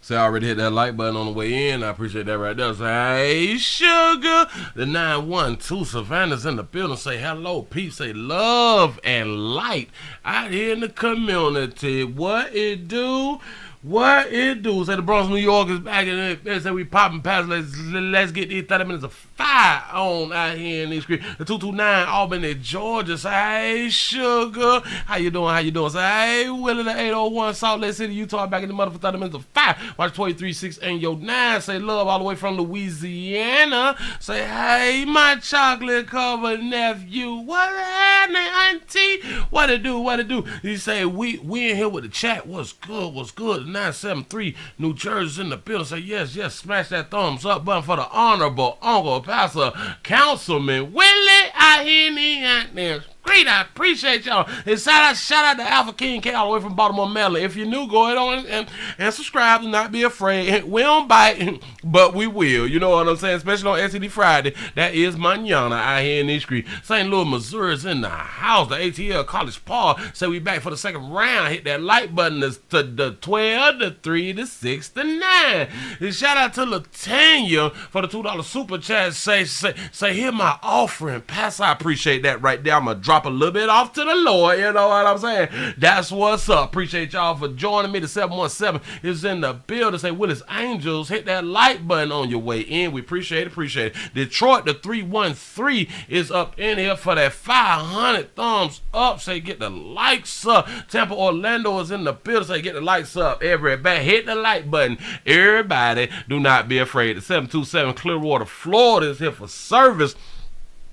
Say I already hit that like button on the way in. I appreciate that right there. Say, hey, sugar. The 912 Savannah's in the building. Say hello, peace. Say love and light out here in the community. What it do? What it do? Say the Bronx, New York is back in it. They say we popping past. Let's get these 30 minutes of fire on out here in these streets. The 229 Albany, Georgia. Say, hey, sugar. How you doing? How you doing? Say, hey, Willie, the 801 Salt Lake City, Utah, back in the mother for 30 minutes of fire. Watch 23.6 and your 9. Say love all the way from Louisiana. Say, hey, my chocolate covered nephew. What happening, auntie? What it do? What it do? He say, we in here with the chat. What's good? What's good? 973 New Jersey's in the building. Say yes, smash that thumbs up button for the honorable Uncle Pastor Councilman Willie. I hear me out there. Great, I appreciate y'all. And shout out to Alpha King K all the way from Baltimore, Maryland. If you're new, go ahead and subscribe. Do not be afraid. We don't bite, but we will. You know what I'm saying? Especially on STD Friday. That is manana out here in these streets. St. Louis, Missouri is in the house. The ATL College Paul say we back for the second round. Hit that like button to the 12, the 3, the 6, the 9. And shout out to Latanya for the $2 super chat. Say, hear my offering. Pastor, I appreciate that right there. I'm going to drop a little bit off to the Lord, you know what I'm saying? That's what's up. Appreciate y'all for joining me. The 717 is in the building. Say Willis Angels, hit that like button on your way in. We appreciate it. Detroit, the 313 is up in here for that 500 thumbs up. Say get the likes up. Tampa, Orlando is in the building. Say get the likes up. Everybody hit the like button. Everybody, do not be afraid. The 727 Clearwater, Florida is here for service.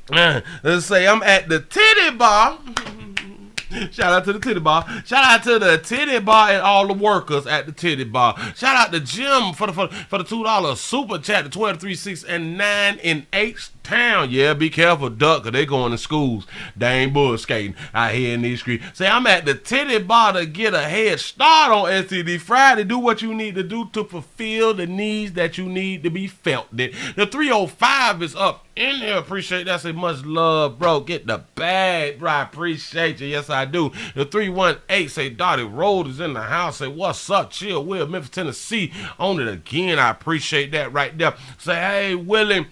Let's say I'm at the titty bar. Shout out to the titty bar. Shout out to the titty bar and all the workers at the titty bar. Shout out to Jim for the $2 super chat, the 12, 3, 6, and 9 in H-Town. Yeah, be careful, duck, because they going to schools. They ain't bull skating out here in these streets. Say, I'm at the titty bar to get a head start on STD Friday. Do what you need to do to fulfill the needs that you need to be felt. The 305 is up in there. Appreciate that. Say, much love, bro. Get the bag, bro. I appreciate you. Yes, I do. The 318 say, Dottie Road is in the house. Say, what's up? Chill, Will, Memphis, Tennessee. On it again. I appreciate that right there. Say, hey, Willie.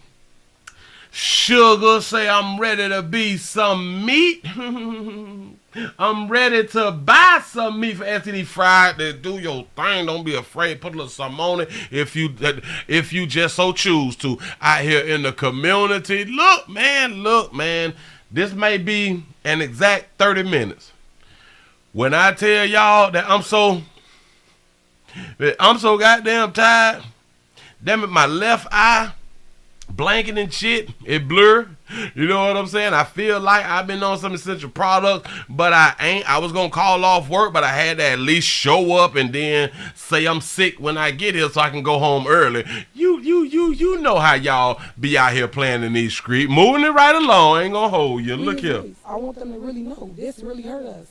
Sugar, say I'm ready to be some meat. I'm ready to buy some meat for STD Friday. Do your thing. Don't be afraid. Put a little something on it if you just so choose to. Out here in the community. Look, man. This may be an exact 30 minutes. When I tell y'all that I'm so goddamn tired. Damn it, my left eye blanket and shit, it blur. You know what I'm saying? I feel like I've been on some essential products, but I ain't. I was gonna call off work, but I had to at least show up and then say I'm sick when I get here so I can go home early. You know how y'all be out here playing in these streets, moving it right along. Ain't gonna hold you. Look here. I want them to really know this really hurt us.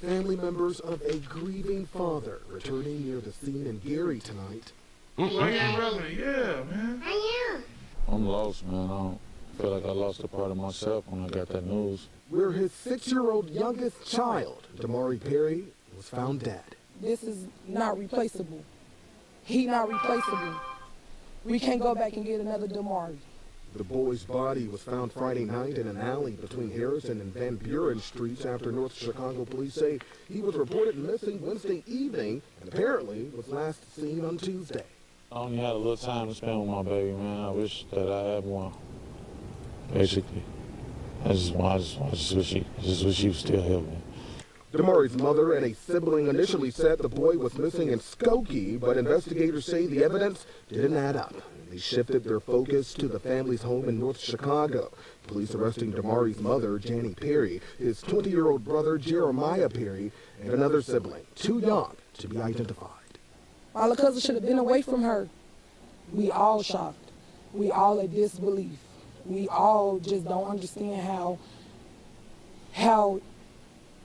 Family members of a grieving father returning near the scene in Gary tonight. Yeah, man. I'm lost, man. I don't feel like I lost a part of myself when I got that news. Where his 6-year-old youngest child, Damari Perry, was found dead. This is not replaceable. He not replaceable. We can't go back and get another Damari. The boy's body was found Friday night in an alley between Harrison and Van Buren Streets after North Chicago police say he was reported missing Wednesday evening and apparently was last seen on Tuesday. I only had a little time to spend with my baby, man. I wish that I had more. Basically, I just wish he was still here, man. Damari's mother and a sibling initially said the boy was missing in Skokie, but investigators say the evidence didn't add up. They shifted their focus to the family's home in North Chicago. Police arresting Damari's mother, Janie Perry, his 20-year-old brother, Jeremiah Perry, and another sibling, too young to be identified. My little cousin should have been away from her. We all shocked. We all at disbelief. We all just don't understand how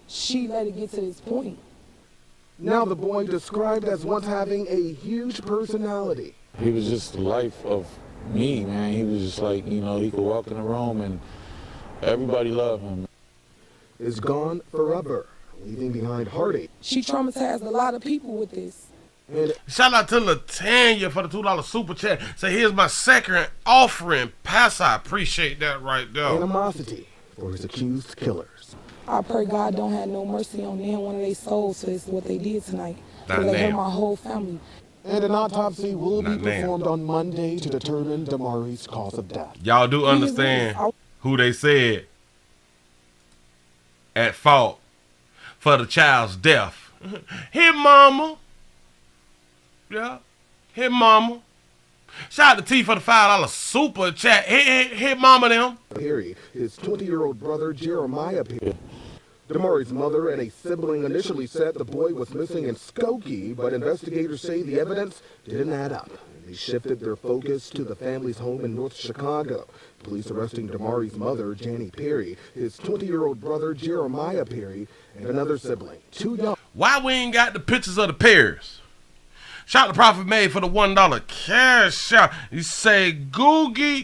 she let it get to this point. Now the boy described as once having a huge personality. He was just the life of me, man. He was just like, he could walk in the room and everybody loved him. Is gone forever, leaving behind heartache. She traumatized a lot of people with this. Shout out to Latanya for the $2 super chat. Say, here's my second offering. Pass, I appreciate that right there. Animosity for his accused killers. I pray God don't have no mercy on them, one of their souls, for what they did tonight. Not They hurt now. my whole family. And an autopsy will be Not now. performed on Monday to determine Damari's cause of death. Y'all do understand who they said at fault for the child's death. His mama. Yeah. His mama. Shout out to T for the $5 super chat. Hit mama them. Perry, his 20-year-old brother Jeremiah Perry. Damari's mother and a sibling initially said the boy was missing in Skokie, but investigators say the evidence didn't add up. They shifted their focus to the family's home in North Chicago. Police arresting Damari's mother, Damari Perry, his 20-year-old brother Jeremiah Perry, and another sibling, 2 young. Why we ain't got the pictures of the Perrys? Shout out to Prophet Made for the $1 cash out. You say Google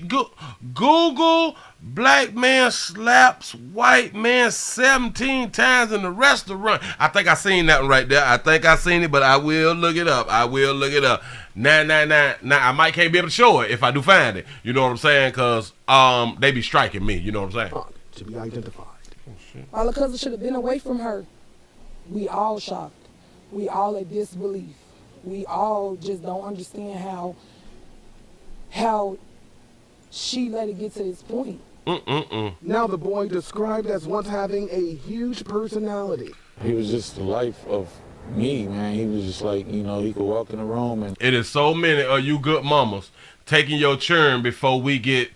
black man slaps white man 17 times in the restaurant. I think I seen that one right there. I think I seen it, but I will look it up. Nah, I might can't be able to show it if I do find it. You know what I'm saying? Because they be striking me. You know what I'm saying? To be identified. All the cousins should have been away from her. We all shocked. We all at disbelief. We all just don't understand how she let it get to this point. Now the boy described as once having a huge personality. He was just the life of me, man. He was just like, you know, he could walk in the room and It is so many of you good mamas taking your turn before we get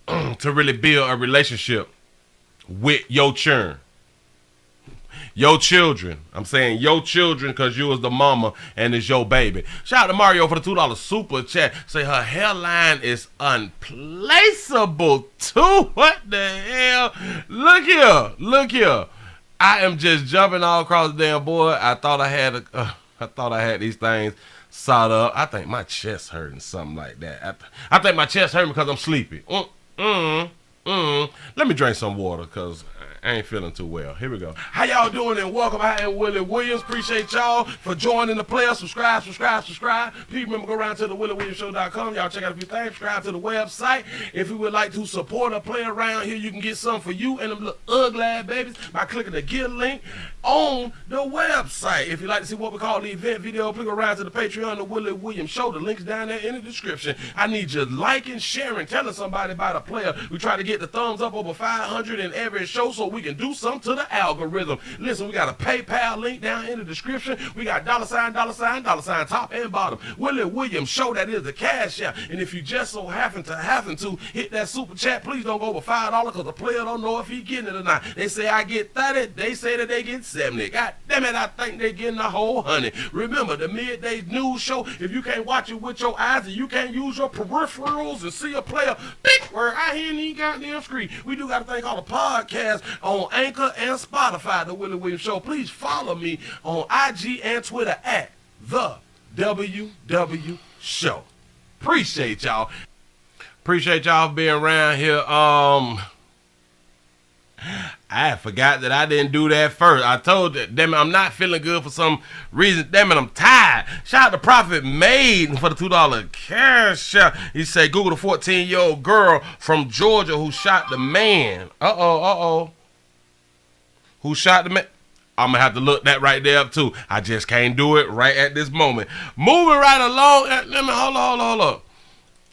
to really build a relationship with your churn. Your children. I'm saying your children because you was the mama and it's your baby. Shout out to Mario for the $2 super chat. Say her hairline is unplaceable too. What the hell? Look here. I am just jumping all across the damn board. I thought I had these things sawed up. I think my chest hurting, something like that. I think my chest hurting because I'm sleepy. Let me drink some water because I ain't feeling too well. Here we go. How y'all doing and welcome. I am Willie Williams. Appreciate y'all for joining the player. Subscribe. Please remember, go around to the WillieWilliamsShow.com. Y'all check out a few things. Subscribe to the website. If you would like to support a player around here, you can get something for you and them little ugly babies by clicking the Get link on the website. If you'd like to see what we call the event video, click around to the Patreon, the Willie Williams Show. The link's down there in the description. I need you liking, sharing, telling somebody about a player. We try to get the thumbs up over 500 in every show so we can do something to the algorithm. Listen, we got a PayPal link down in the description. We got $, top and bottom. Willie Williams Show, that is the cash out. And if you just so happen to hit that super chat, please don't go over $5 because the player don't know if he getting it or not. They say I get 30, they say that they get 70. God damn it, I think they getting a whole 100. Remember, the midday news show, if you can't watch it with your eyes and you can't use your peripherals and see a player, big word, I hear any goddamn screen. We do got a thing called a podcast on Anchor and Spotify, the Willie Williams Show. Please follow me on IG and Twitter at the WW Show. Appreciate y'all. Appreciate y'all being around here. I forgot that I didn't do that first. I told you, damn it, I'm not feeling good for some reason. Damn it, I'm tired. Shout out to Prophet Made for the $2 cash out. He said, Google the 14-year-old girl from Georgia who shot the man. Who shot the man? I'm going to have to look that right there up, too. I just can't do it right at this moment. Moving right along. Let me, hold on.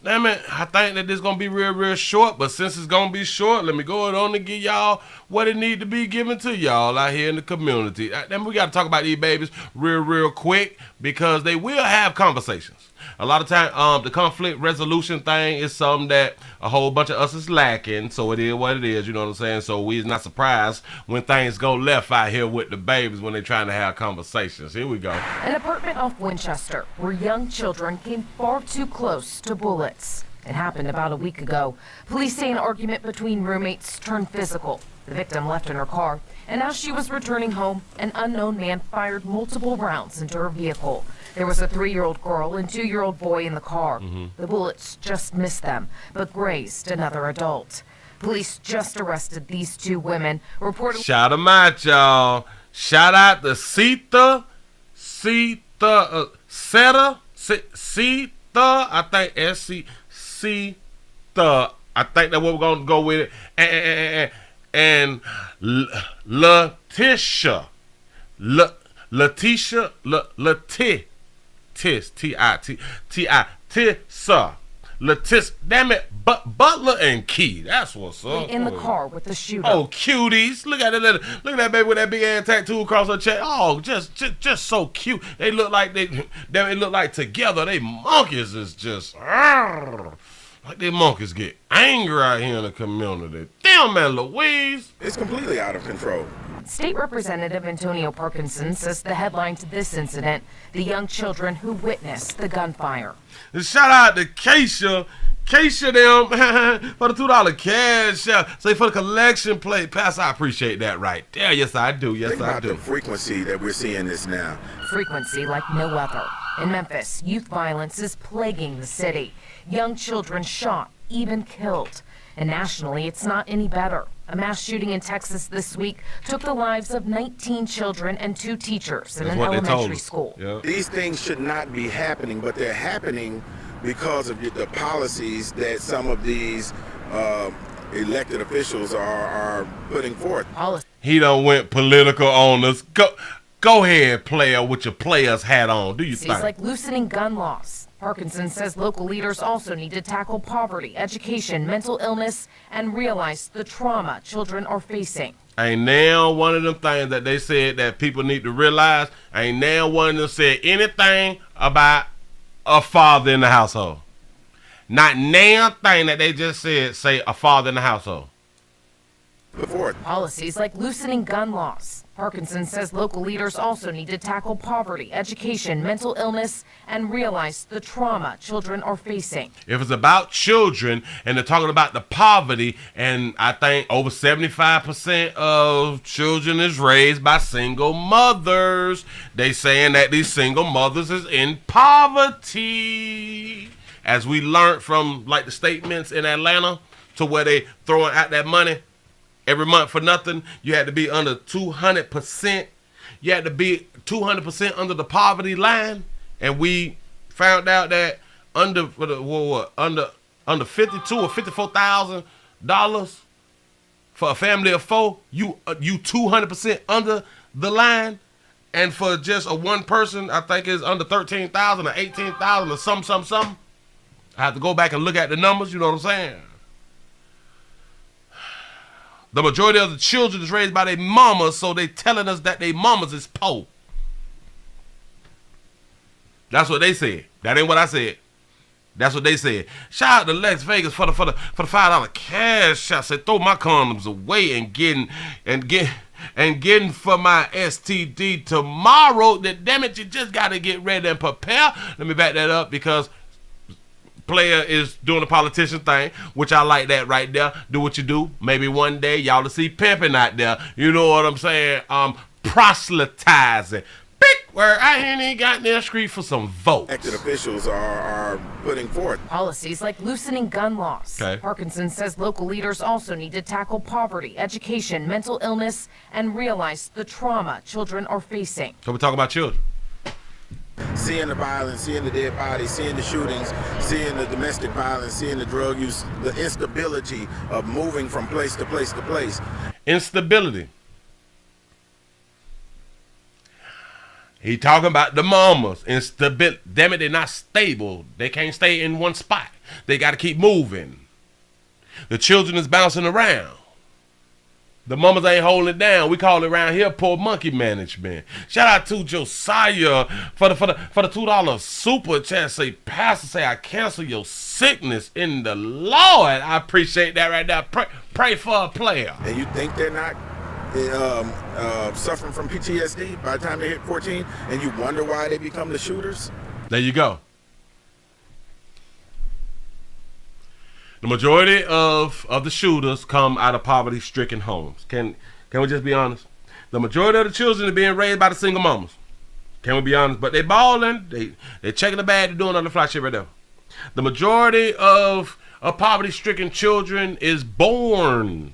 Damn it, I think that this is going to be real short, but since it's going to be short, let me go on and give y'all what it need to be given to y'all out here in the community. Then we got to talk about these babies real quick because they will have conversations. A lot of time, the conflict resolution thing is something that a whole bunch of us is lacking, so it is what it is, you know what I'm saying? So we're not surprised when things go left out here with the babies when they're trying to have conversations. Here we go. An apartment off Winchester where young children came far too close to bullets. It happened about a week ago. Police say an argument between roommates turned physical. The victim left in her car, and as she was returning home, an unknown man fired multiple rounds into her vehicle. There was a 3-year-old girl and 2-year-old boy in the car. The bullets just missed them, but grazed another adult. Police just arrested these 2 women. Reportedly, shout them out, y'all. Shout out to Seta, C, I think SC, I think that's what we're going to go with it. And Letitia, Tissa. Letitia, damn it, Butler and Key. That's what's up. In the car with the shooter. Oh, cuties! Look at it, look at that baby with that big ass tattoo across her chest. Oh, just so cute. They look like they look like together. They monkeys is just like they monkeys get angry out here in the community. Damn, man, Louise. It's completely out of control. State Representative Antonio Parkinson says the headline to this incident, the young children who witnessed the gunfire. And shout out to Keisha them for the $2 cash out. Say for the collection plate. Pastor, I appreciate that right there. Yes, I do. Yes, Think I about do. the frequency that we're seeing this now. Frequency like no other. In Memphis, youth violence is plaguing the city. Young children shot, even killed. And nationally, it's not any better. A mass shooting in Texas this week took the lives of 19 children and 2 teachers in an elementary school. Yeah. These things should not be happening, but they're happening because of the policies that some of these elected officials are putting forth. He done went political on us. Go ahead, player, with your player's hat on. Do you think? It's like loosening gun laws. Parkinson says local leaders also need to tackle poverty, education, mental illness, and realize the trauma children are facing. Ain't now one of them things that they said that people need to realize. Ain't now one of them said anything about a father in the household. Not now thing that they just said say a father in the household. Before Policies like loosening gun laws. Parkinson says local leaders also need to tackle poverty, education, mental illness, and realize the trauma children are facing. If it's about children and they're talking about the poverty, and I think over 75% of children is raised by single mothers, they saying that these single mothers is in poverty. As we learned from like the statements in Atlanta to where they throwing out that money every month for nothing, you had to be under 200%. You had to be 200% under the poverty line, and we found out that under $52,000 or $54,000 for a family of 4, you 200% under the line, and for just a one person, I think it's under 13,000 or 18,000 or something. I have to go back and look at the numbers. You know what I'm saying? The majority of the children is raised by their mamas, so they telling us that their mamas is poor. That's what they said. That ain't what I said. That's what they said. Shout out to Lex Vegas for the $5 cash out. Said throw my condoms away and getting for my STD tomorrow. That damn it, you just gotta get ready and prepare. Let me back that up because player is doing the politician thing, which I like that right there. Do what you do. Maybe one day y'all will see pimping out there. You know what I'm saying? Proselytizing. Big word. I ain't got near street for some votes. Elected officials are putting forth policies like loosening gun laws. Okay. Parkinson says local leaders also need to tackle poverty, education, mental illness, and realize the trauma children are facing. So we're talking about children. Seeing the violence, seeing the dead bodies, seeing the shootings, seeing the domestic violence, seeing the drug use, the instability of moving from place to place to place. Instability. He talking about the mamas. Instability. Damn it, they're not stable. They can't stay in one spot. They got to keep moving. The children is bouncing around. The mamas ain't holding it down. We call it around here poor monkey management. Shout out to Josiah for the $2 super chat. Say, Pastor, say I cancel your sickness in the Lord. I appreciate that right there. Pray for a player. And you think they're not suffering from PTSD by the time they hit 14, and you wonder why they become the shooters? There you go. The majority of the shooters come out of poverty-stricken homes. Can we just be honest? The majority of the children are being raised by the single mamas. Can we be honest? But they balling, they checking the bag, they doing all the fly shit right there. The majority of poverty-stricken children is born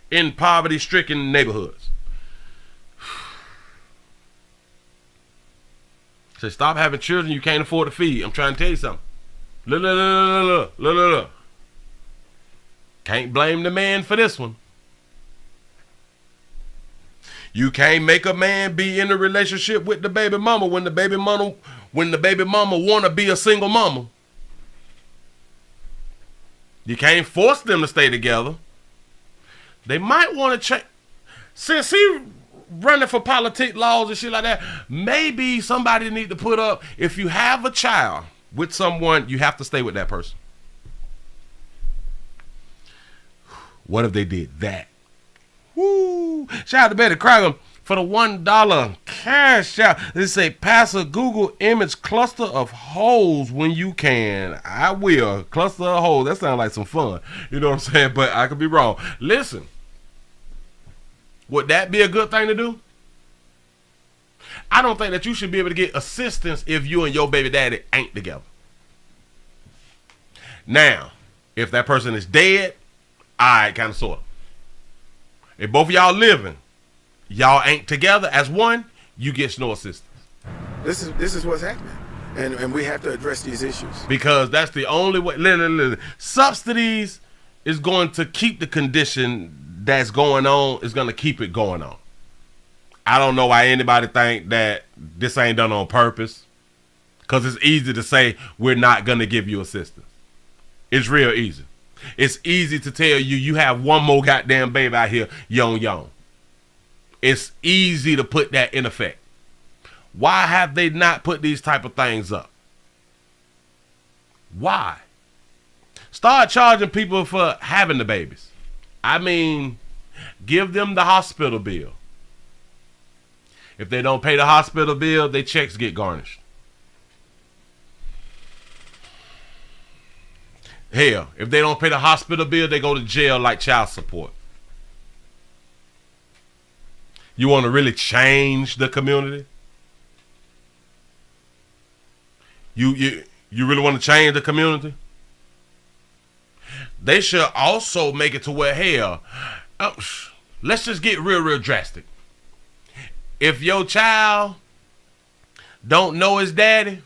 in poverty-stricken neighborhoods. Say, stop having children you can't afford to feed. I'm trying to tell you something. Look. Can't blame the man for this one. You can't make a man be in a relationship with the baby mama when the baby mama want to be a single mama. You can't force them to stay together. They might want to change. Since he running for politic laws and shit like that, maybe somebody need to put up, if you have a child with someone, you have to stay with that person. What if they did that? Woo! Shout out to Betty Krager for the $1 cash out. They say, pass a Google image cluster of holes when you can. I will. Cluster of holes. That sounds like some fun. You know what I'm saying? But I could be wrong. Listen. Would that be a good thing to do? I don't think that you should be able to get assistance if you and your baby daddy ain't together. Now, if that person is dead, alright, kind of sort of. If both of y'all living, y'all ain't together as one, you get no assistance. This is what's happening. And we have to address these issues. Because that's the only way. Subsidies is going to keep the condition that's going on, is going to keep it going on. I don't know why anybody think that this ain't done on purpose. Because it's easy to say we're not going to give you assistance. It's real easy. It's easy to tell you have one more goddamn baby out here, young. It's easy to put that in effect. Why have they not put these type of things up? Why? Start charging people for having the babies. I mean, give them the hospital bill. If they don't pay the hospital bill, their checks get garnished. Hell, if they don't pay the hospital bill, they go to jail like child support. You want to really change the community? You really want to change the community? They should also make it to where, hell, let's just get real drastic. If your child don't know his daddy,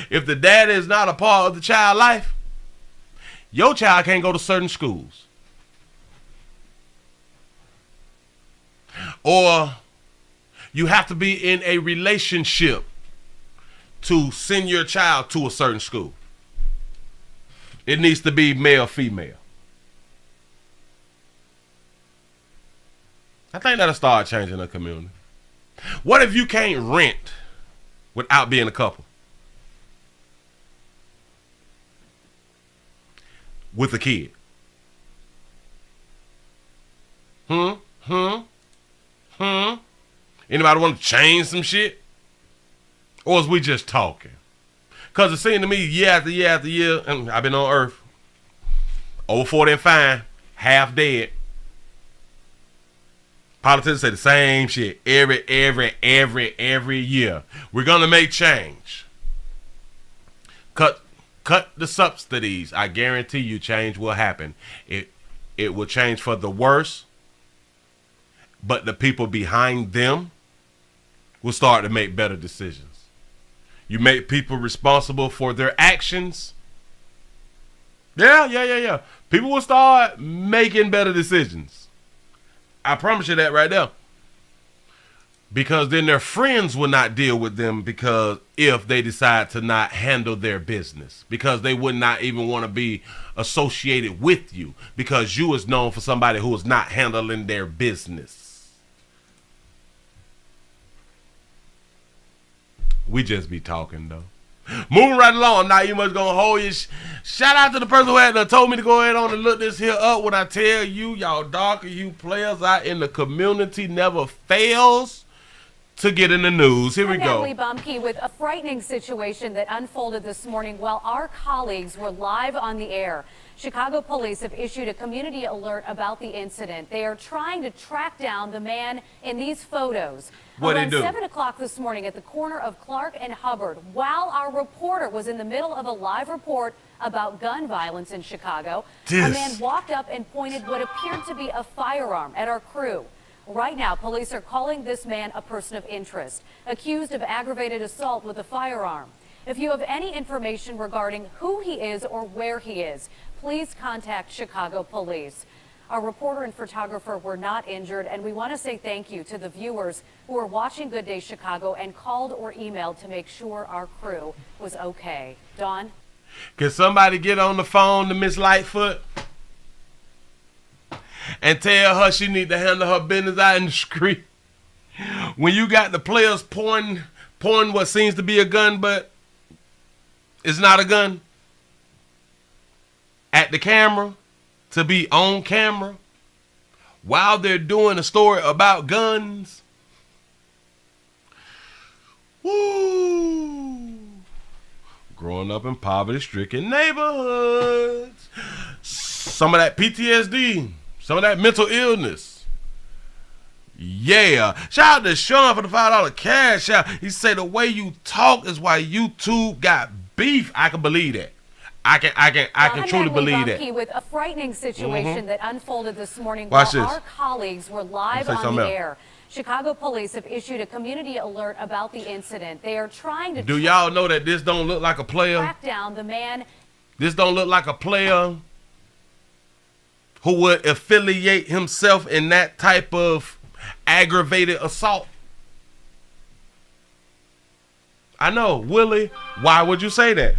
if the daddy is not a part of the child's life, your child can't go to certain schools. Or you have to be in a relationship to send your child to a certain school. It needs to be male, female. I think that'll start changing the community. What if you can't rent without being a couple? With a kid. Anybody want to change some shit? Or is we just talking? Because it seemed to me year after year after year, and I've been on earth, over 40 and fine, half dead. Politicians say the same shit every year. We're going to make change. Cut the subsidies. I guarantee you change will happen. It will change for the worse, but the people behind them will start to make better decisions. You make people responsible for their actions. Yeah. People will start making better decisions. I promise you that right there. Because then their friends will not deal with them, because if they decide to not handle their business, because they would not even want to be associated with you, because you is known for somebody who is not handling their business. We just be talking though. Moving right along, I'm not even much gonna hold you. Shout out to the person who had told me to go ahead on and look this here up. When I tell you, y'all darker you players out in the community never fails to get in the news. Here we go. Natalie Bumke with a frightening situation that unfolded this morning while our colleagues were live on the air. Chicago police have issued a community alert about the incident. They are trying to track down the man in these photos. What'd he do? Around 7 o'clock this morning at the corner of Clark and Hubbard, while our reporter was in the middle of a live report about gun violence in Chicago, a man walked up and pointed what appeared to be a firearm at our crew. Right now, police are calling this man a person of interest, accused of aggravated assault with a firearm. If you have any information regarding who he is or where he is, please contact Chicago police. Our reporter and photographer were not injured, and we want to say thank you to the viewers who are watching Good Day Chicago and called or emailed to make sure our crew was okay. Dawn? Can somebody get on the phone to Miss Lightfoot and tell her she need to handle her business out in the street? When you got the players pointing what seems to be a gun, but it's not a gun, at the camera, to be on camera, while they're doing a story about guns. Woo! Growing up in poverty-stricken neighborhoods. Some of that PTSD, some of that mental illness. Yeah. Shout out to Sean for the $5 cash out. He said the way you talk is why YouTube got beef. I can believe that. I can truly believe that. With a frightening situation that unfolded this morning Watch while this. our colleagues were live on the air. Chicago police have issued a community alert about the incident. They are trying to Do y'all know that this don't look like a player? track down the man. This don't look like a player who would affiliate himself in that type of aggravated assault. I know, Willie, why would you say that?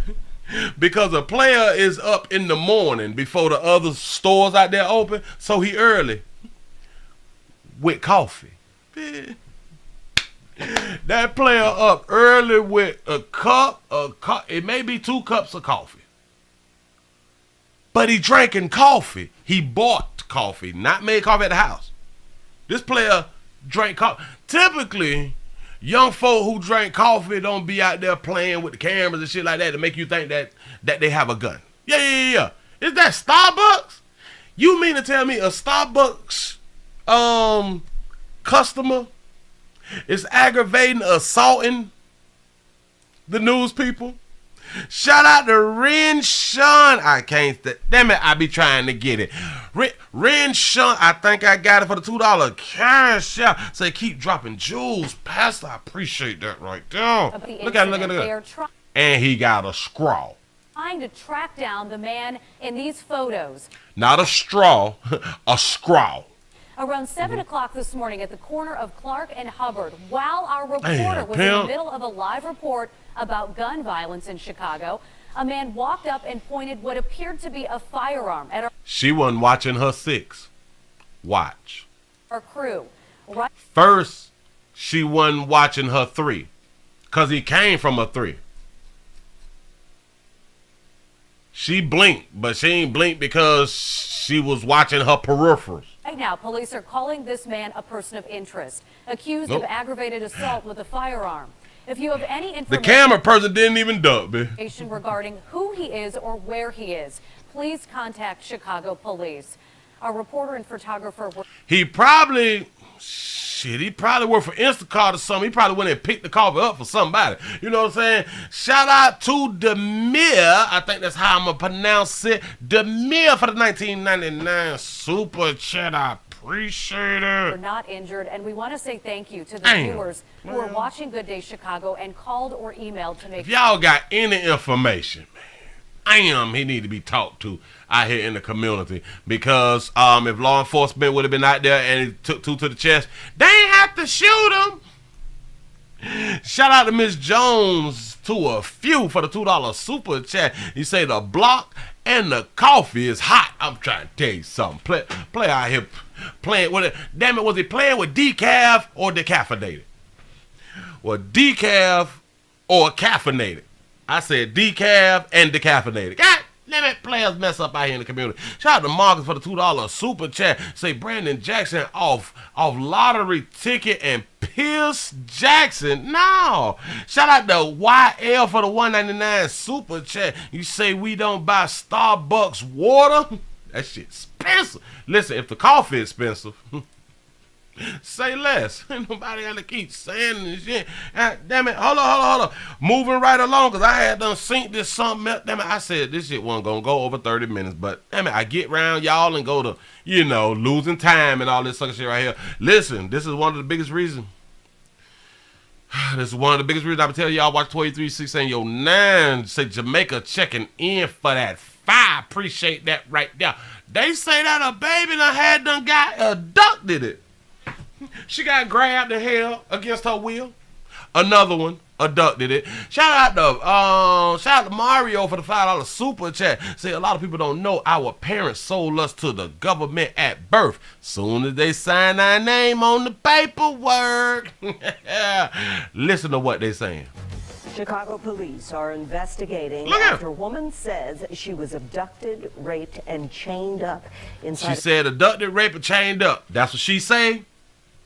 Because a player is up in the morning before the other stores out there open, so he early with coffee. That player up early with a cup, it may be 2 cups of coffee. But he drinking coffee. He bought coffee, not made coffee at the house. This player drank coffee. Typically, young folk who drink coffee don't be out there playing with the cameras and shit like that to make you think that they have a gun. Yeah. Is that Starbucks? You mean to tell me a Starbucks customer is aggravating, assaulting the news people? Shout out to Ren Sean. I can't. Damn it, I be trying to get it. Ren Sean, I think I got it for the $2 cash out. Say keep dropping jewels, Pastor. I appreciate that right there. Look at it. And he got a scrawl. Trying to track down the man in these photos. Not a straw, a scrawl. Around 7 o'clock this morning at the corner of Clark and Hubbard, while our reporter was in the middle of a live report about gun violence in Chicago, a man walked up and pointed what appeared to be a firearm at She wasn't watching her 6. Watch. our crew. Right. First, she wasn't watching her 3, because he came from a 3. She blinked, but she ain't blinked because she was watching her peripherals. Right now, police are calling this man a person of interest, accused of aggravated assault with a firearm. If you have any information, The camera person didn't even duck, man. Regarding who he is or where he is, please contact Chicago police. Our reporter and photographer were He probably worked for Instacart or something. He probably went and picked the coffee up for somebody. You know what I'm saying? Shout out to Demir. I think that's how I'm going to pronounce it. Demir for the 1999 Super Chat. I appreciate it. not injured, and we want to say thank you to the viewers who are watching Good Day Chicago and called or emailed to make If y'all got any information, he need to be talked to out here in the community, because if law enforcement would have been out there and he took 2 to the chest, they ain't have to shoot him. Shout out to Miss Jones to a few for the $2 super chat. You say the block and the coffee is hot. I'm trying to tell you something. Play out here playing with it. Damn it, was he playing with decaf or decaffeinated? Well, decaf or caffeinated. I said decaf and decaffeinated. God damn it, players mess up out here in the community. Shout out to Marcus for the $2 super chat. Say Brandon Jackson off lottery ticket and Pierce Jackson. No. Shout out to YL for the $1.99 super chat. You say we don't buy Starbucks water? That shit's expensive. Listen, if the coffee is expensive, Say less. Ain't nobody got to keep saying this shit. Damn it. Hold on. Moving right along, because I had done synced this something else. Damn it. I said this shit wasn't going to go over 30 minutes. But damn it, I get around y'all and go to, losing time and all this sucker shit right here. Listen, this is one of the biggest reasons. This is one of the biggest reasons I'm telling y'all watch 23-6 and your 9. Say Jamaica checking in for that 5. Appreciate that right there. They say that a baby done got abducted it. She got grabbed and held against her will. Another one abducted it. Shout out to Mario for the $5 super chat. Say a lot of people don't know our parents sold us to the government at birth. Soon as they sign our name on the paperwork. Listen to what they saying. Chicago police are investigating after a woman says she was abducted, raped, and chained up inside. She said abducted, raped, and chained up. That's what she say.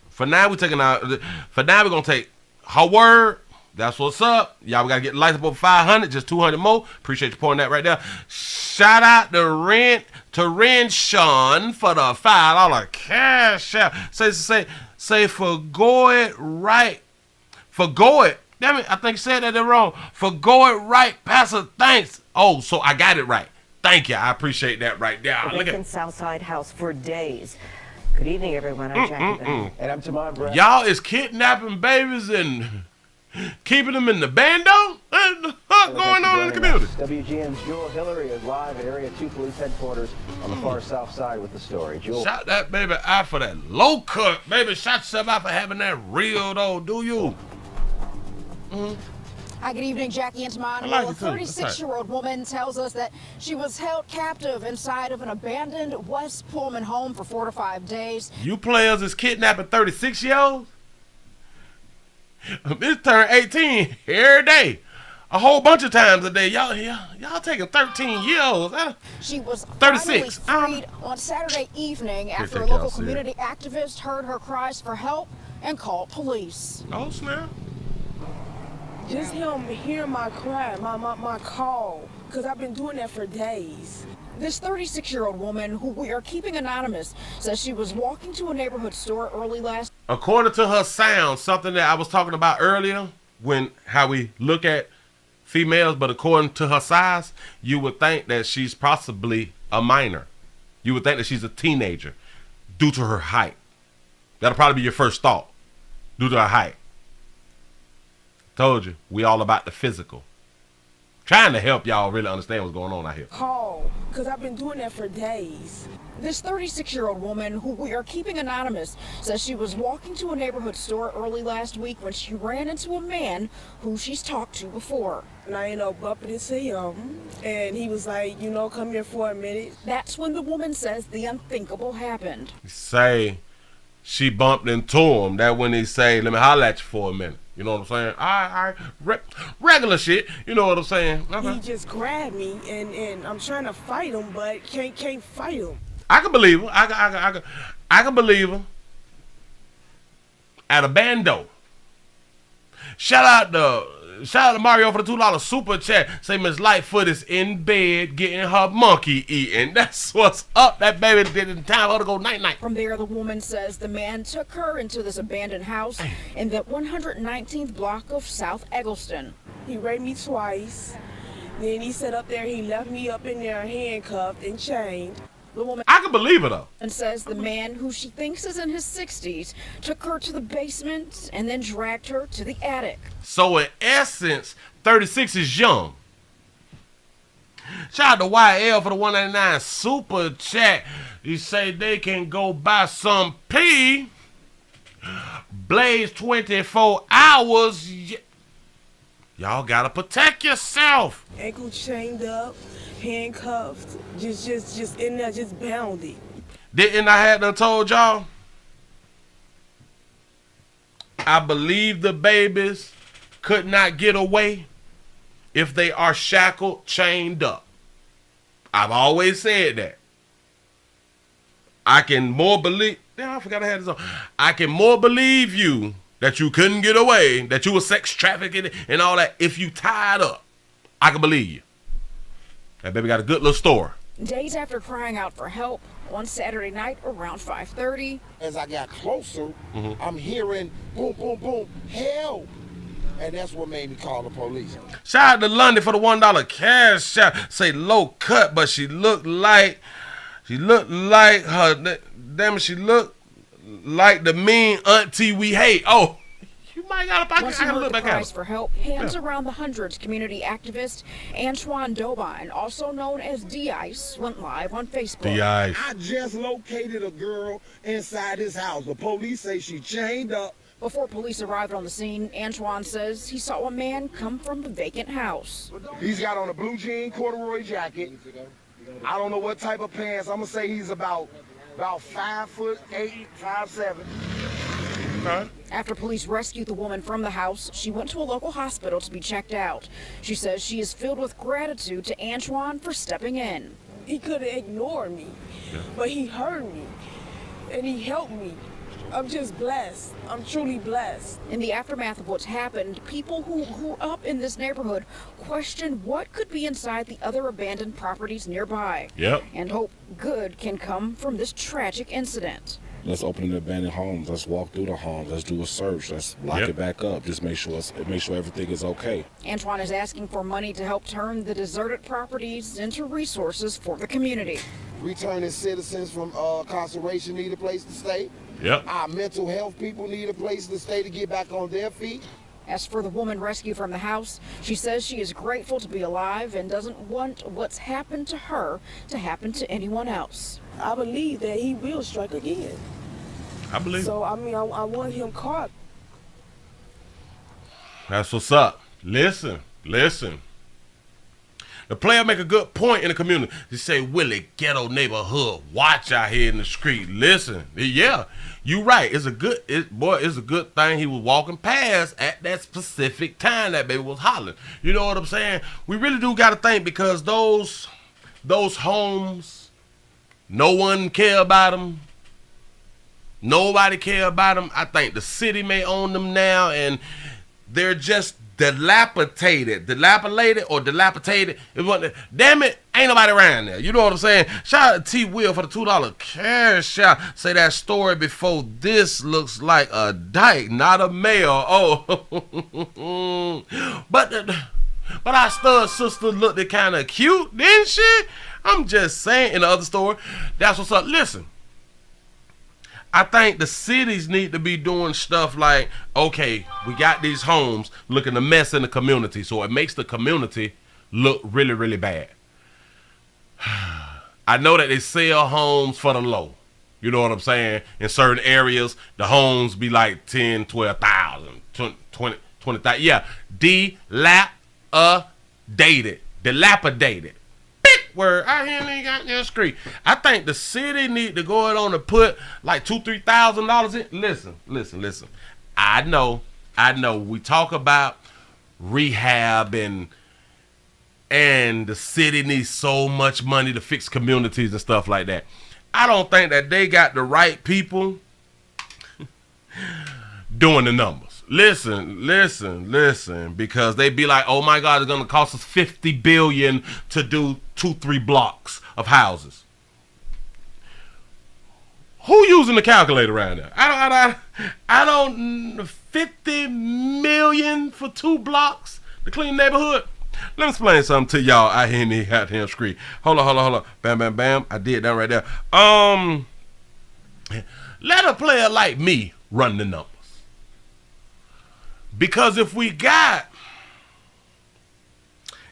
For now, we're gonna take her word. That's what's up. Y'all, we gotta get the lights up over 500, just 200 more. Appreciate you pouring that right there. Shout out to Ren Sean for the $5 cash out. Say forgo it right. Forgo it. Damn it, I think you said that wrong. Forgo it right, Pastor, thanks. Oh, so I got it right. Thank you. I appreciate that right there. Look at Southside House for days. Good evening, everyone. I'm Jackie. And I'm Damari Perry. Y'all is kidnapping babies and keeping them in the bando? What the fuck going on in the community? WGN's Jewel Hillary is live at Area 2 Police Headquarters on the far south side with the story. Jewel. Shout that baby out for that low cut. Baby, shout yourself out for having that real, though, do you? Hi, good evening, Jackie and Tamani. Like a 36-year-old woman tells us that she was held captive inside of an abandoned West Pullman home for 4 to 5 days. You players is kidnapping 36-year-olds? This turn 18 every day. A whole bunch of times a day. Y'all taking 13-year-olds. She was 36. Freed on Saturday evening after a local community activist heard her cries for help and called police. Oh, snap. Just him hearing my cry, my call, because I've been doing that for days. This 36-year-old woman, who we are keeping anonymous, says she was walking to a neighborhood store early last. According to her sound, something that I was talking about earlier, how we look at females, but according to her size, you would think that she's possibly a minor. You would think that she's a teenager due to her height. That'll probably be your first thought, due to her height. Told you, we all about the physical. Trying to help y'all really understand what's going on out here. Call, because I've been doing that for days. This 36-year-old woman, who we are keeping anonymous, says she was walking to a neighborhood store early last week when she ran into a man who she's talked to before. And I ended up bumping into him, and he was like, come here for a minute. That's when the woman says the unthinkable happened. Say she bumped into him. That when he say, let me holler at you for a minute. You know what I'm saying? All right. Regular shit. You know what I'm saying? Okay. He just grabbed me, and I'm trying to fight him, but can't fight him. I can believe her. I can believe her. At a bando. Shout out to Mario for the $2 super chat. Say Miss Lightfoot is in bed getting her monkey eaten. That's what's up. That baby didn't time her to go night-night. From there, the woman says the man took her into this abandoned house in the 119th block of South Eggleston. He raped me twice. Then he sat up there. He left me up in there handcuffed and chained. The woman I can believe it though. And says the man, who she thinks is in his 60s, took her to the basement and then dragged her to the attic. So in essence, 36 is young. Shout out to YL for the 199 super chat. You say they can go buy some pee. Blaze 24 hours. Y'all gotta protect yourself. Ankle chained up, handcuffed, just in there, just bounded. Didn't I have done told y'all? I believe the babies could not get away if they are shackled, chained up. I've always said that. I can more believe. Damn, I forgot I had this on. I can more believe you that you couldn't get away, that you were sex trafficking and all that. If you tied up, I can believe you. That baby got a good little story. Days after crying out for help, on Saturday night around 5:30. As I got closer, I'm hearing boom, boom, boom, help. And that's what made me call the police. Shout out to London for the $1 cash shot. Say low cut, but she looked like her. Damn it, she looked like the mean auntie we hate. Oh, you might gotta look back at Cries for help, hands around the hundreds. Community activist Antoine Daubin, also known as D-Ice, went live on Facebook. D-Ice. I just located a girl inside his house. The police say she chained up. Before police arrived on the scene, Antoine says he saw a man come from the vacant house. He's got on a blue jean corduroy jacket. I don't know what type of pants. I'm gonna say he's about 5'8", 5'7". Okay. After police rescued the woman from the house, she went to a local hospital to be checked out. She says she is filled with gratitude to Antoine for stepping in. He could have ignored me, but he heard me, and he helped me. I'm just blessed. I'm truly blessed. In the aftermath of what's happened, people who grew up in this neighborhood question what could be inside the other abandoned properties nearby. Yep. And hope good can come from this tragic incident. Let's open the abandoned homes. Let's walk through the homes. Let's do a search. Let's lock it back up. Just make sure everything is okay. Antoine is asking for money to help turn the deserted properties into resources for the community. Returning citizens from incarceration need a place to stay. Yep. Our mental health people need a place to stay to get back on their feet. As for the woman rescued from the house, she says she is grateful to be alive and doesn't want what's happened to her to happen to anyone else. I believe that he will strike again. I believe. So, I mean, I want him caught. That's what's up. Listen. The player make a good point in the community. They say, Willie, ghetto neighborhood, watch out here in the street. Listen, yeah, you right. It's a good thing he was walking past at that specific time that baby was hollering. You know what I'm saying? We really do got to think, because those homes, no one care about them. Nobody care about them. I think the city may own them now, and they're just dilapidated. Damn it, ain't nobody around there. You know what I'm saying? Shout out to T Will for the $2 cash shot. Say that story before this looks like a dyke, not a male. Oh, but our stud sister looked kind of cute, didn't she? I'm just saying. In the other story, that's what's up. Listen, I think the cities need to be doing stuff like, okay, we got these homes, looking a mess in the community, so it makes the community look really, really bad. I know that they sell homes for the low. You know what I'm saying? In certain areas, the homes be like 10, 12,000, 20,000. Yeah, dilapidated. Where I ain't got no street. I think the city need to go on and put like $2,000-$3,000 in. Listen. I know. We talk about rehab and the city needs so much money to fix communities and stuff like that. I don't think that they got the right people doing the numbers. Listen, because they be like, oh my God, it's gonna cost us $50 billion to do 2-3 blocks of houses. Who using the calculator around there? I don't. $50 million for 2 blocks to clean neighborhood. Let me explain something to y'all out here in the goddamn street. Hold on. Bam. I did that right there. Let a player like me run the numbers. Because if we got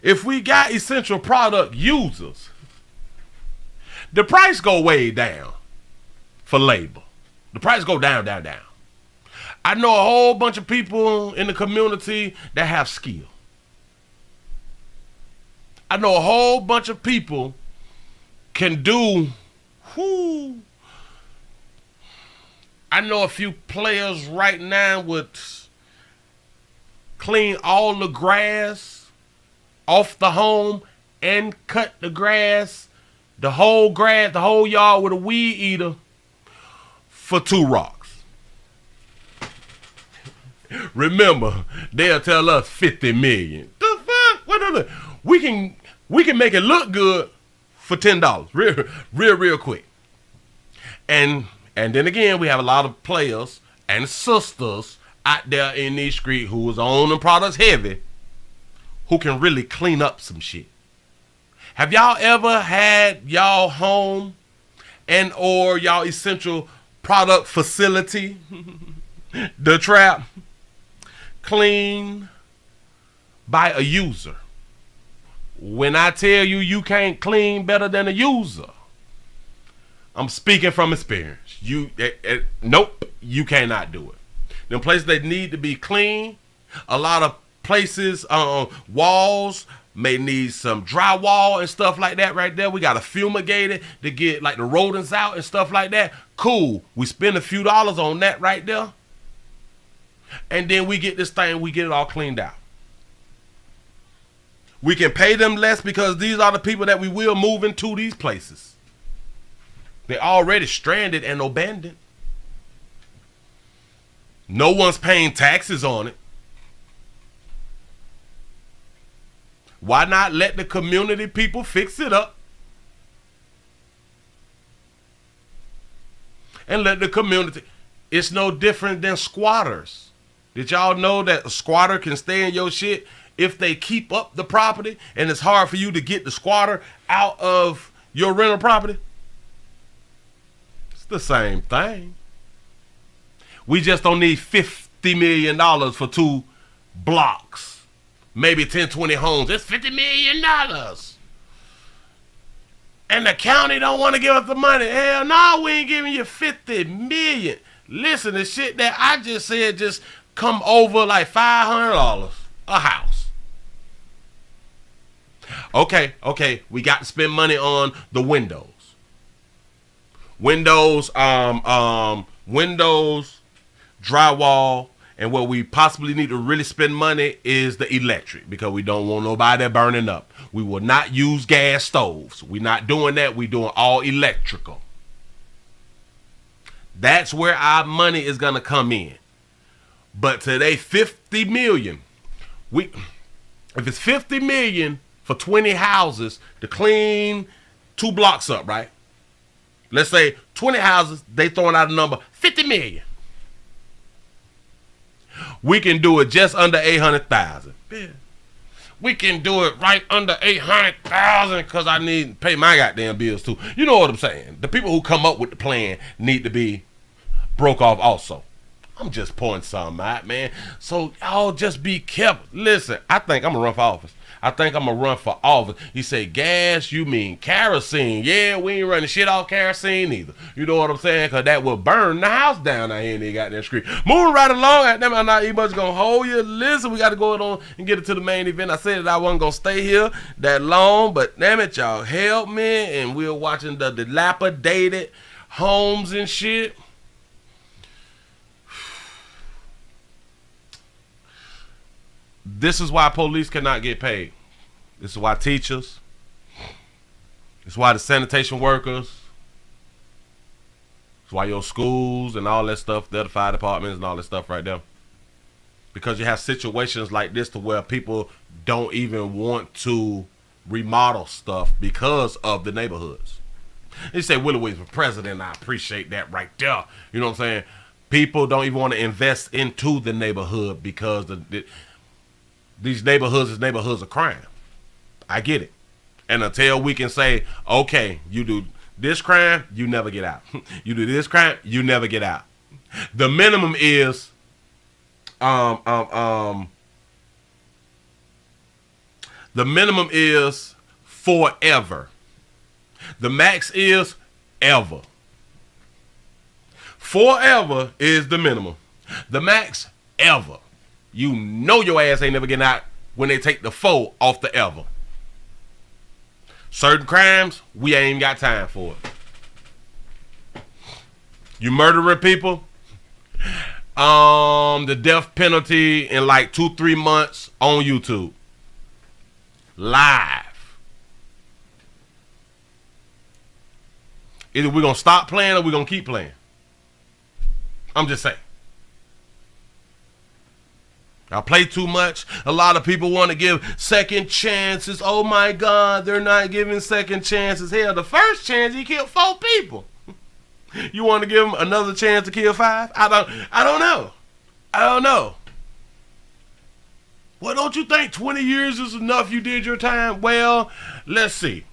essential product users, the price go way down for labor. The price go down. I know a whole bunch of people in the community that have skill. I know a whole bunch of people can do. I know a few players right now would clean all the grass off the home and cut the whole yard with a weed eater for 2 rocks. Remember, they'll tell us 50 million. The fuck? We can make it look good for $10, real quick. And then again, we have a lot of players and sisters out there in these streets who is on them products heavy, who can really clean up some shit. Have y'all ever had y'all home and or y'all essential product facility, the trap, clean by a user? When I tell you you can't clean better than a user, I'm speaking from experience. Nope, you cannot do it. Them places that need to be clean, a lot of places, walls may need some drywall and stuff like that right there. We got to fumigate it to get like the rodents out and stuff like that. Cool. We spend a few dollars on that right there. And then we get this thing, we get it all cleaned out. We can pay them less because these are the people that we will move into these places. They're already stranded and abandoned. No one's paying taxes on it. Why not let the community people fix it up? And let the community... It's no different than squatters. Did y'all know that a squatter can stay in your shit if they keep up the property and it's hard for you to get the squatter out of your rental property? It's the same thing. We just don't need $50 million for 2 blocks. Maybe 10, 20 homes. It's $50 million. And the county don't want to give us the money. Hell no, we ain't giving you $50 million. Listen, the shit that I just said just come over like $500 a house. Okay, we got to spend money on the windows. Windows, drywall, and what we possibly need to really spend money is the electric, because we don't want nobody burning up. We will not use gas stoves. We're not doing that. We're doing all electrical. That's where our money is going to come in. But today, $50 million. If it's $50 million for 20 houses to clean 2 blocks up, right? Let's say 20 houses, they throwing out a number, $50 million. We can do it just under $800,000. We can do it right under $800,000 because I need to pay my goddamn bills too. You know what I'm saying? The people who come up with the plan need to be broke off also. I'm just pouring something out, man. So y'all just be careful. Listen, I think I'm gonna run for office. You say gas, you mean kerosene. Yeah, we ain't running shit off kerosene either. You know what I'm saying? Because that will burn the house down out here in the goddamn street. Moving right along, I'm not even much going to hold you. Listen, we got to go on and get it to the main event. I said that I wasn't going to stay here that long, but damn it, y'all help me. And we're watching the dilapidated homes and shit. This is why police cannot get paid. This is why teachers. This is why the sanitation workers. It's why your schools and all that stuff, the other fire departments and all that stuff right there. Because you have situations like this to where people don't even want to remodel stuff because of the neighborhoods. You say Willie was for president. I appreciate that right there. You know what I'm saying? People don't even want to invest into the neighborhood because these neighborhoods is neighborhoods of crime. I get it. And until we can say, okay, you do this crime, you never get out. You do this crime, you never get out. The minimum is the minimum is forever. The max is ever. Forever is the minimum. The max ever. You know your ass ain't never getting out when they take the 4 off the ever. Certain crimes, we ain't even got time for it. You murdering people, the death penalty in like 2-3 months on YouTube. Live. Either we're going to stop playing or we're going to keep playing. I'm just saying. I play too much. A lot of people want to give second chances. Oh my God, they're not giving second chances. Hell, the first chance he killed 4 people. You want to give him another chance to kill 5? I don't know. Well, don't you think 20 years is enough? You did your time. Well, let's see.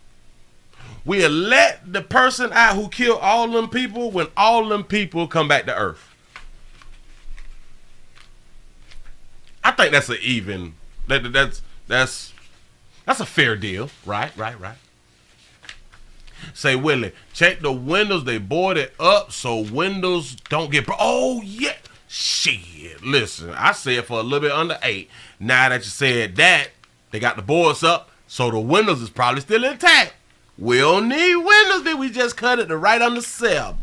We'll let the person out who killed all them people when all them people come back to Earth. I think that's an even. That's a fair deal, right? Say, Willie, check the windows. They boarded up so windows don't get. Oh yeah, shit. Listen, I said for a little bit under 8. Now that you said that, they got the boards up, so the windows is probably still intact. We don't need windows. Then we just cut it to right under 7.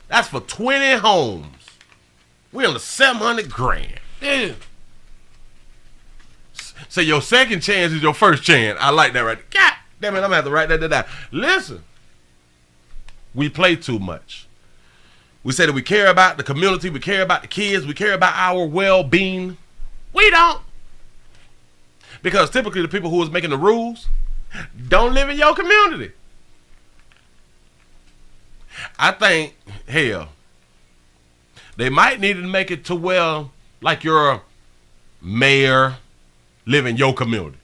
That's for 20 homes. We on the 700 grand. Damn. So your second chance is your first chance. I like that right there. God damn it, I'm gonna have to write that down. Listen, we play too much. We say that we care about the community, we care about the kids, we care about our well-being. We don't. Because typically the people who is making the rules don't live in your community. I think, hell, they might need to make it to where, like your mayor live in your community.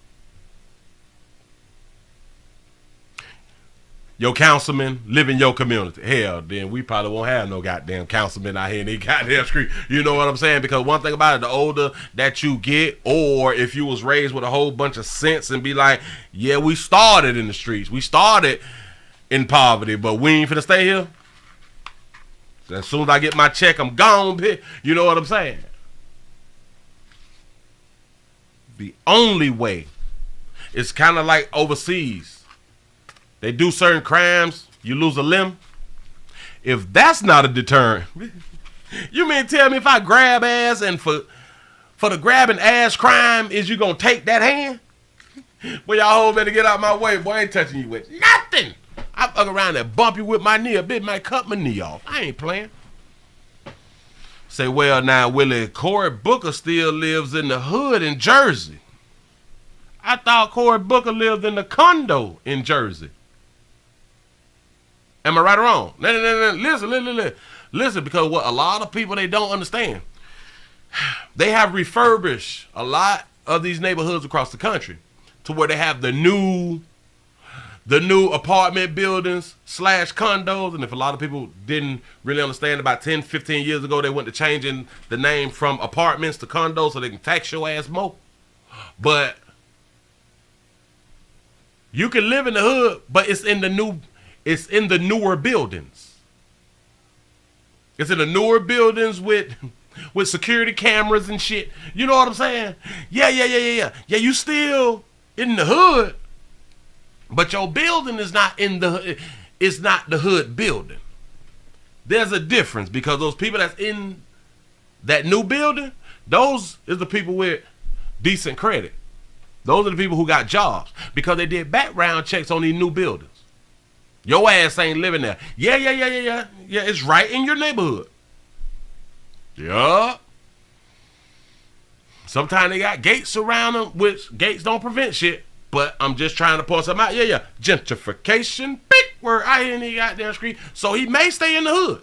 Your councilman live in your community. Hell, then we probably won't have no goddamn councilman out here in these goddamn street. You know what I'm saying? Because one thing about it, the older that you get, or if you was raised with a whole bunch of sense and be like, yeah, we started in the streets. We started in poverty, but we ain't finna stay here. As soon as I get my check, I'm gone, bitch. You know what I'm saying? The only way, it's kind of like overseas. They do certain crimes, you lose a limb. If that's not a deterrent, you mean tell me if I grab ass and for the grabbing ass crime, is you gonna take that hand? Well, y'all hold better get out my way, boy. I ain't touching you with nothing. I fuck around and bump you with my knee. A bit might cut my knee off. I ain't playing. Say, well, now, Willie, Cory Booker still lives in the hood in Jersey. I thought Cory Booker lived in the condo in Jersey. Am I right or wrong? No. Listen, because what a lot of people, they don't understand. They have refurbished a lot of these neighborhoods across the country to where they have the new apartment buildings / condos. And if a lot of people didn't really understand, about 10, 15 years ago, they went to changing the name from apartments to condos so they can tax your ass more. But you can live in the hood, but it's in the newer buildings. It's in the newer buildings with security cameras and shit. You know what I'm saying? Yeah. Yeah, you still in the hood, but your building is not the hood building. There's a difference, because those people that's in that new building, those is the people with decent credit. Those are the people who got jobs because they did background checks on these new buildings. Your ass ain't living there. Yeah. Yeah, it's right in your neighborhood. Yeah. Sometimes they got gates around them, which gates don't prevent shit. But I'm just trying to point something out. Yeah. Gentrification, big word out here in the goddamn street. So he may stay in the hood.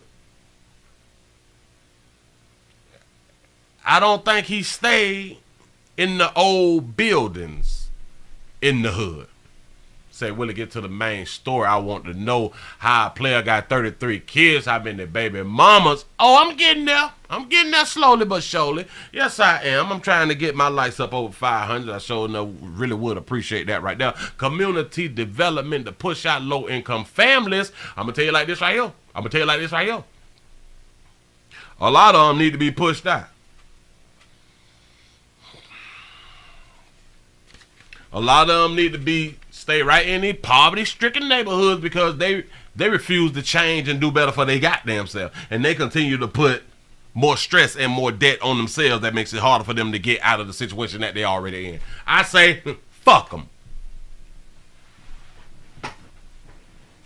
I don't think he stayed in the old buildings in the hood. Say, Willie, get to the main story. I want to know how a player got 33 kids, how many baby mamas. Oh, I'm getting there. I'm getting there slowly but surely. Yes, I am. I'm trying to get my lights up over 500. I sure know, really would appreciate that right now. Community development to push out low-income families. I'm going to tell you like this right here. A lot of them need to be pushed out. A lot of them need to stay right in these poverty-stricken neighborhoods because they refuse to change and do better for their goddamn self. And they continue to put more stress and more debt on themselves that makes it harder for them to get out of the situation that they're already in. I say, fuck them.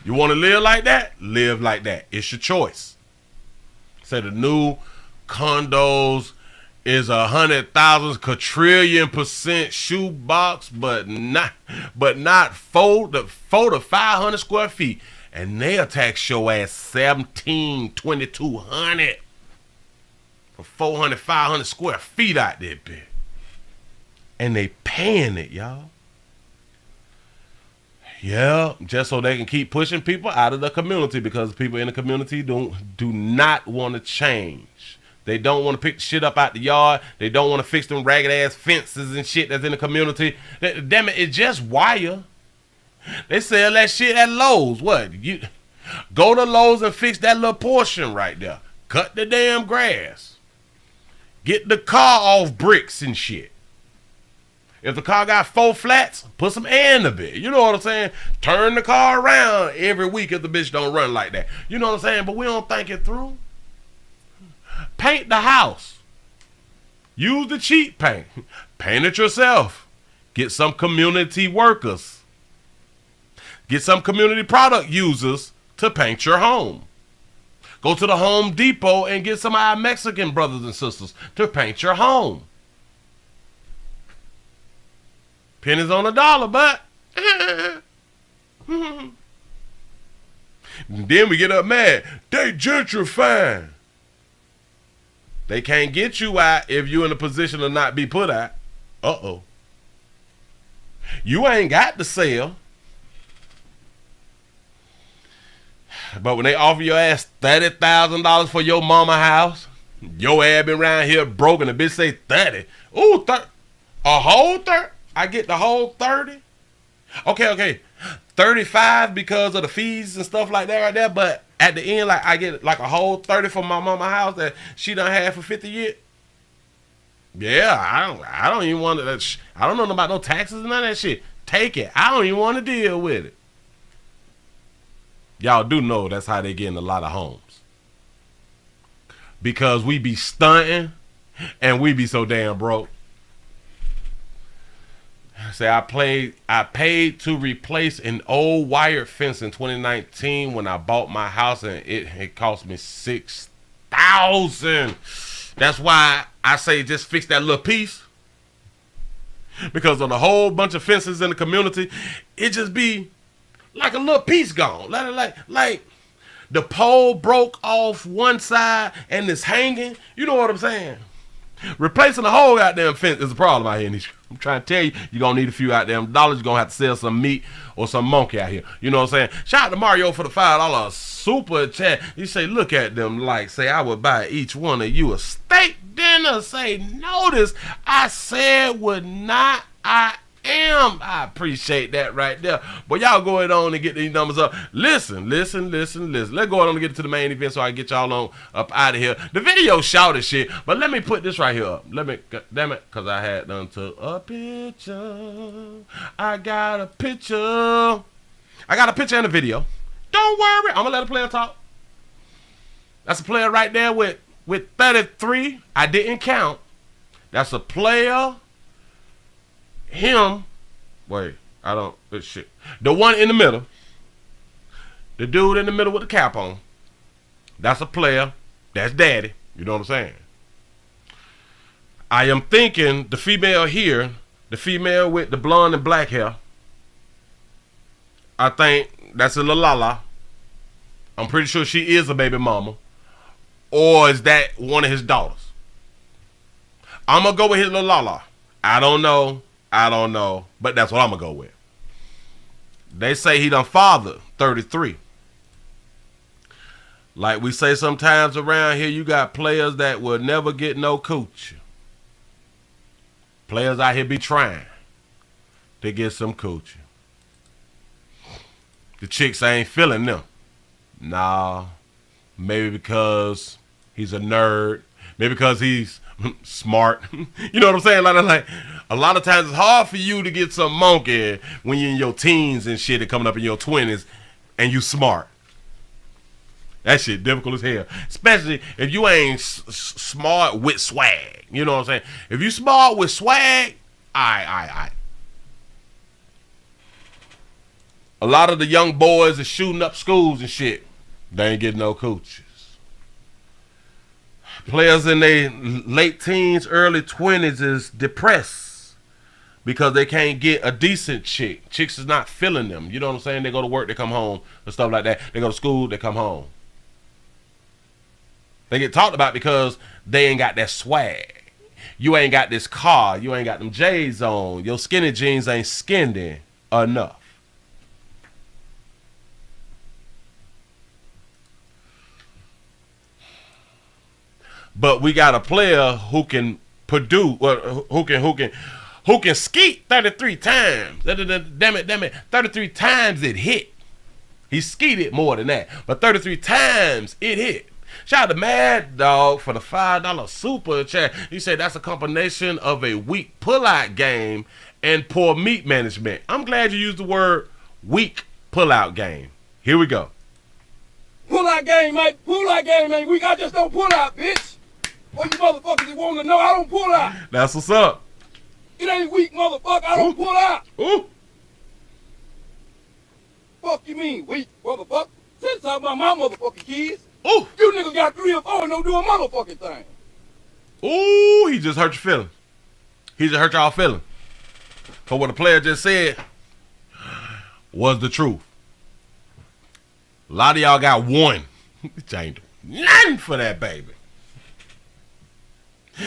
You want to live like that? Live like that. It's your choice. Say the new condos is 100,000 quadrillion% shoebox, but not 4 to 500 square feet. And they'll tax your ass 2,200 for 400, 500 square feet out there, bitch. And they paying it, y'all. Yeah, just so they can keep pushing people out of the community, because people in the community do not want to change. They don't want to pick the shit up out the yard. They don't want to fix them ragged ass fences and shit that's in the community. Damn it, it's just wire. They sell that shit at Lowe's. What? You go to Lowe's and fix that little portion right there. Cut the damn grass. Get the car off bricks and shit. If the car got 4 flats, put some air in the bed. You know what I'm saying? Turn the car around every week if the bitch don't run like that. You know what I'm saying? But we don't think it through. Paint the house. Use the cheap paint. Paint it yourself. Get some community workers. Get some community product users to paint your home. Go to the Home Depot and get some of our Mexican brothers and sisters to paint your home. Pennies on the dollar, but then we get up mad. They gentrifying. They can't get you out if you're in a position to not be put out. Uh-oh. You ain't got to sell. But when they offer your ass $30,000 for your mama house, your ass been around here broke and the bitch say 30. Ooh, a whole 30? I get the whole 30? Okay. 35 because of the fees and stuff like that right there, but at the end, like I get like a whole 30 for my mama house that she done had for 50 years. Yeah, I don't even want to, I don't know about no taxes and none of that shit. Take it. I don't even want to deal with it. Y'all do know that's how they get in a lot of homes. Because we be stunting and we be so damn broke. Say I paid to replace an old wired fence in 2019 when I bought my house, and it cost me $6,000. That's why I say just fix that little piece. Because on a whole bunch of fences in the community, it just be like a little piece gone. Like the pole broke off one side and it's hanging. You know what I'm saying? Replacing the whole goddamn fence is a problem out here in these. I'm trying to tell you, you're going to need a few goddamn dollars. You're going to have to sell some meat or some monkey out here. You know what I'm saying? Shout out to Mario for the $5 super chat. You say, look at them like, say, I would buy each one of you a steak dinner. Say, notice I said would not. I am. I appreciate that right there. But y'all go ahead on and get these numbers up. Listen. Let's go on and get to the main event so I can get y'all on up out of here. The video short as shit, but let me put this right here up. Damn it, because I had done to a picture. I got a picture and a video. Don't worry, I'm going to let a player talk. That's a player right there with 33. I didn't count. That's a player. Him, wait, I don't, shit. The one in the middle, the dude in the middle with the cap on, that's a player. That's daddy. You know what I'm saying? I am thinking the female here, the female with the blonde and black hair, I think that's a Lala. I'm pretty sure she is a baby mama. Or is that one of his daughters? I'm going to go with his Lala. I don't know, but that's what I'm going to go with. They say he done fathered 33. Like we say sometimes around here, you got players that will never get no coochie. Players out here be trying to get some coochie. The chicks ain't feeling them. Nah, maybe because he's a nerd. Maybe because he's smart. You know what I'm saying? Like a lot of times it's hard for you to get some monkey when you're in your teens and shit and coming up in your 20s and you smart. That shit difficult as hell. Especially if you ain't smart with swag. You know what I'm saying? If you smart with swag, I. A lot of the young boys are shooting up schools and shit. They ain't getting no coochies. Players in their late teens, early 20s is depressed because they can't get a decent chick. Chicks is not feeling them. You know what I'm saying? They go to work, they come home, and stuff like that. They go to school, they come home. They get talked about because they ain't got that swag. You ain't got this car. You ain't got them J's on. Your skinny jeans ain't skinned enough. But we got a player who can produce, who can skeet 33 times. Damn it, 33 times it hit. He skeeted more than that, but 33 times it hit. Shout out to Mad Dog for the $5 super chat. He said that's a combination of a weak pullout game and poor meat management. I'm glad you used the word weak pullout game. Here we go. Pullout game, mate. Pullout game ain't weak. I just don't pull out, bitch. What you motherfuckers that want to know, I don't pull out. That's what's up. It ain't weak, motherfucker. I don't pull out. Ooh. Fuck you mean, weak, motherfucker? Since talking about my motherfucking kids. Ooh. You niggas got 3 or 4 and don't do a motherfucking thing. Ooh, he just hurt your feelings. He just hurt y'all feelings. But what the player just said was the truth. A lot of y'all got one. It ain't nothing for that baby.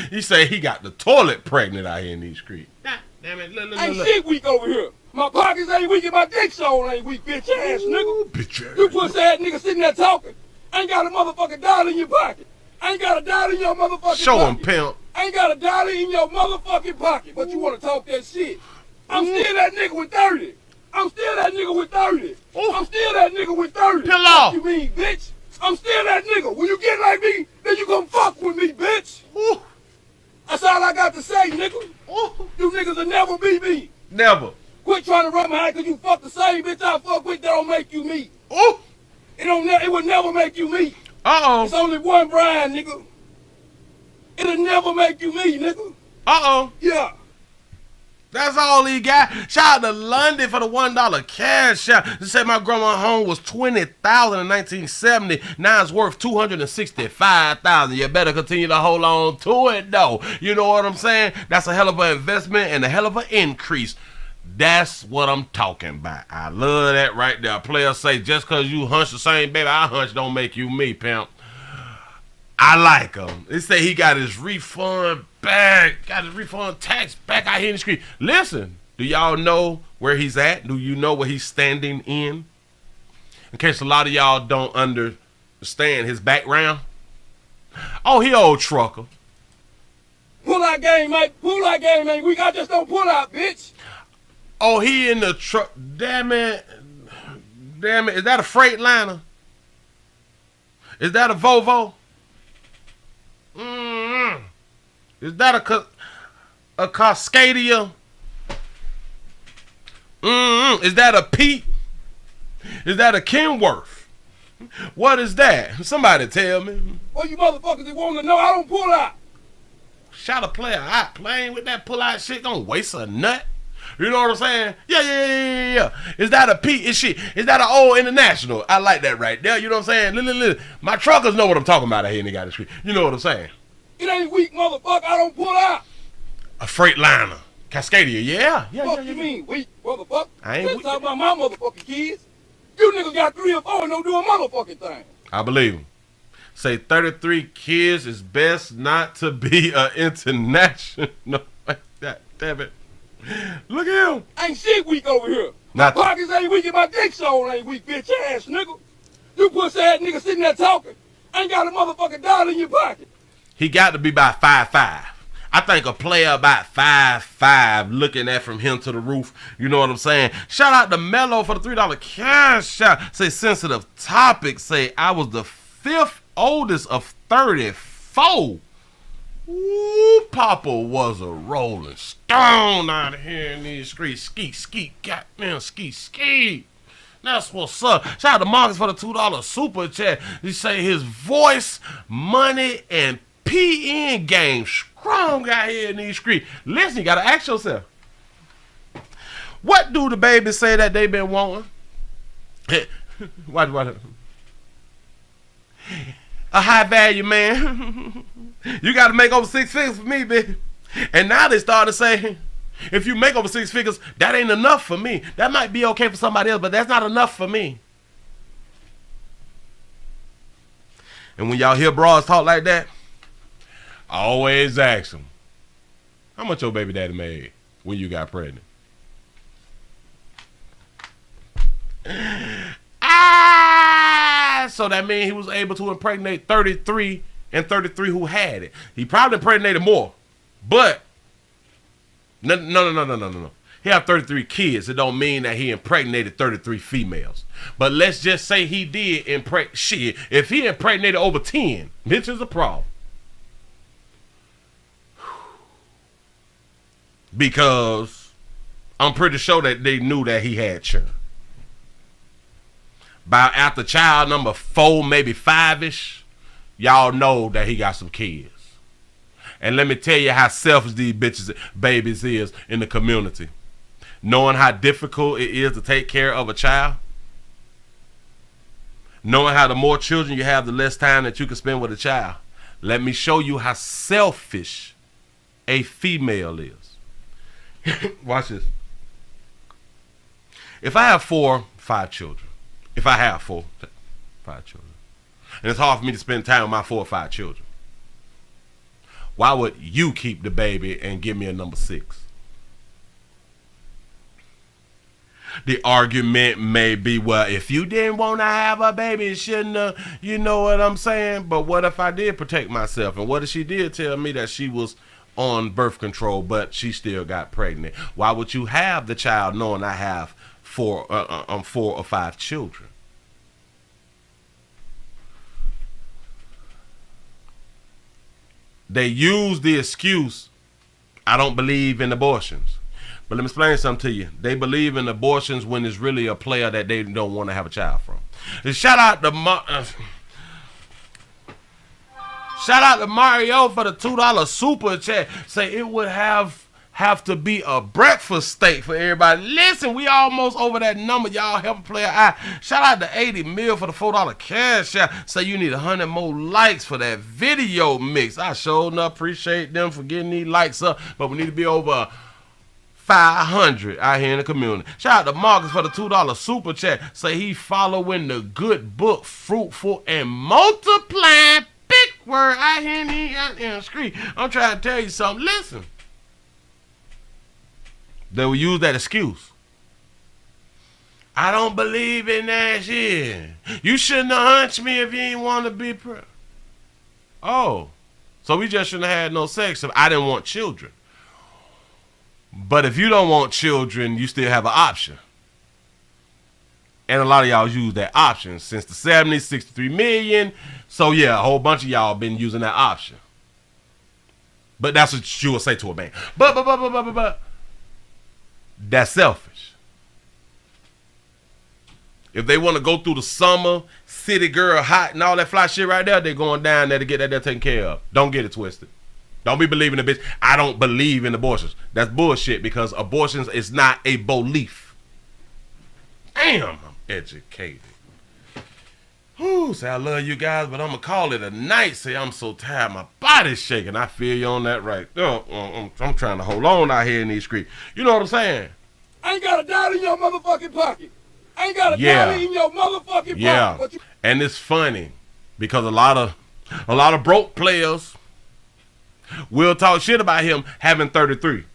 He say he got the toilet pregnant out here in these streets. Nah, damn it, look. Ain't shit weak over here. My pockets ain't weak and my dick shown ain't weak, bitch ass nigga. Bitch ass. You pussy ass nigga sitting there talking. Ain't got a motherfucking dollar in your pocket. Ain't got a dollar in your motherfucking pocket. Show him, pimp. Ain't got a dollar in your motherfucking pocket, but you want to talk that shit. I'm still that nigga with 30. I'm still that nigga with 30. Ooh. I'm still that nigga with 30. Pill off. What you mean, bitch? I'm still that nigga. When you get like me, then you gon' fuck with me, bitch. Ooh. That's all I got to say, nigga. Ooh. You niggas will never be me. Never. Quit trying to run behind because you fuck the same bitch I fuck with that don't make you me. Ooh. It will never make you me. Uh-oh. It's only one Brian, nigga. It'll never make you me, nigga. Uh-oh. Yeah. That's all he got. Shout out to London for the $1 cash out. They said my grandma's home was $20,000 in 1970. Now it's worth $265,000. You better continue to hold on to it, though. You know what I'm saying? That's a hell of an investment and a hell of an increase. That's what I'm talking about. I love that right there. Players say just because you hunch the same baby I hunch don't make you me, pimp. I like him. They say he got his refund back, got his refund tax back out here in the street. Listen, do y'all know where he's at? Do you know what he's standing in? In case a lot of y'all don't understand his background. Oh, he old trucker. Pull out game, mate. Pull out game, ain't weak. I just don't pull out, bitch. Oh, he in the truck. Damn it. Is that a Freightliner? Is that a Volvo? Is that a Cascadia? Is that a Pete? Is that a Kenworth? What is that? Somebody tell me. Well, you motherfuckers that want to know, I don't pull out. Shout a player out playing with that pull out shit gonna waste a nut. You know what I'm saying? Yeah. Is that a Pete? Is that an old International? I like that right there. You know what I'm saying? Look. My truckers know what I'm talking about out here in the guy street. You know what I'm saying? It ain't weak, motherfucker. I don't pull out. A Freightliner. Cascadia, yeah. What you mean, weak, motherfucker? I ain't weak. Talking about my motherfucking kids. You niggas got 3 or 4 and don't do a motherfucking thing. I believe him. Say 33 kids is best not to be an international like that. Damn it. Look at him. Ain't shit weak over here. My pockets ain't weak and my dick shown ain't weak, bitch ass nigga. You pussy ass nigga sitting there talking. Ain't got a motherfucking dollar in your pocket. He got to be about 5'5". I think a player about 5'5", looking at from him to the roof. You know what I'm saying? Shout out to Mello for the $3 cash out. Say sensitive topic. Say I was the 5th oldest of 34. Ooh, Papa was a rolling stone out here in these streets. Ski, goddamn ski. That's what's up. Shout out to Marcus for the $2 super chat. He say his voice, money, and PN game strong out here in these streets. Listen, you gotta ask yourself, what do the babies say that they been wanting? What? A high value man. You got to make over 6 figures for me, baby. And now they started saying, if you make over 6 figures, that ain't enough for me. That might be okay for somebody else, but that's not enough for me. And when y'all hear broads talk like that, I always ask them, how much your baby daddy made when you got pregnant? So that means he was able to impregnate 33 and 33 who had it. He probably impregnated more, but no. He had 33 kids. It don't mean that he impregnated 33 females. But let's just say he did shit. If he impregnated over 10, this is a problem. Because I'm pretty sure that they knew that he had children. By after child number 4, maybe 5-ish, y'all know that he got some kids. And let me tell you how selfish these babies is in the community. Knowing how difficult it is to take care of a child. Knowing how the more children you have, the less time that you can spend with a child. Let me show you how selfish a female is. Watch this. If I have 5 children. If I have 5 children. And it's hard for me to spend time with my 4 or 5 children. Why would you keep the baby and give me a number 6? The argument may be, well, if you didn't want to have a baby, you shouldn't have, you know what I'm saying? But what if I did protect myself? And what if she did tell me that she was on birth control, but she still got pregnant? Why would you have the child knowing I have 4 or 5 children? They use the excuse, I don't believe in abortions. But let me explain something to you. They believe in abortions when it's really a player that they don't want to have a child from. And shout out to Mario for the $2 super chat. Say it would have to be a breakfast steak for everybody. Listen, we almost over that number. Y'all help a player out. Shout out to 80 mil for the $4 cash out. Say you need 100 more likes for that video mix. I sure enough appreciate them for getting these likes up, but we need to be over 500 out here in the community. Shout out to Marcus for the $2 super chat. Say he following the good book, fruitful and multiplying. Big word out here in the street. I'm trying to tell you something. Listen. They will use that excuse. I don't believe in that shit. You shouldn't have hunched me if you didn't want to be Oh, so we just shouldn't have had no sex if I didn't want children. But if you don't want children, you still have an option. And a lot of y'all use that option since the 70s, 63 million. So yeah, a whole bunch of y'all been using that option. But that's what you would say to a man. But that's selfish. If they want to go through the summer, city girl, hot, and all that fly shit right there, they're going down there to get that there taken care of. Don't get it twisted. Don't be believing the bitch. I don't believe in abortions. That's bullshit because abortions is not a belief. Damn, I'm educated. Whew, say I love you guys, but I'm going to call it a night. Say I'm so tired, my body's shaking. I feel you on that right. I'm trying to hold on out here in these streets. You know what I'm saying? I ain't got a dollar in your motherfucking pocket. I ain't got a dollar in your motherfucking pocket. And it's funny because a lot of broke players will talk shit about him having 33.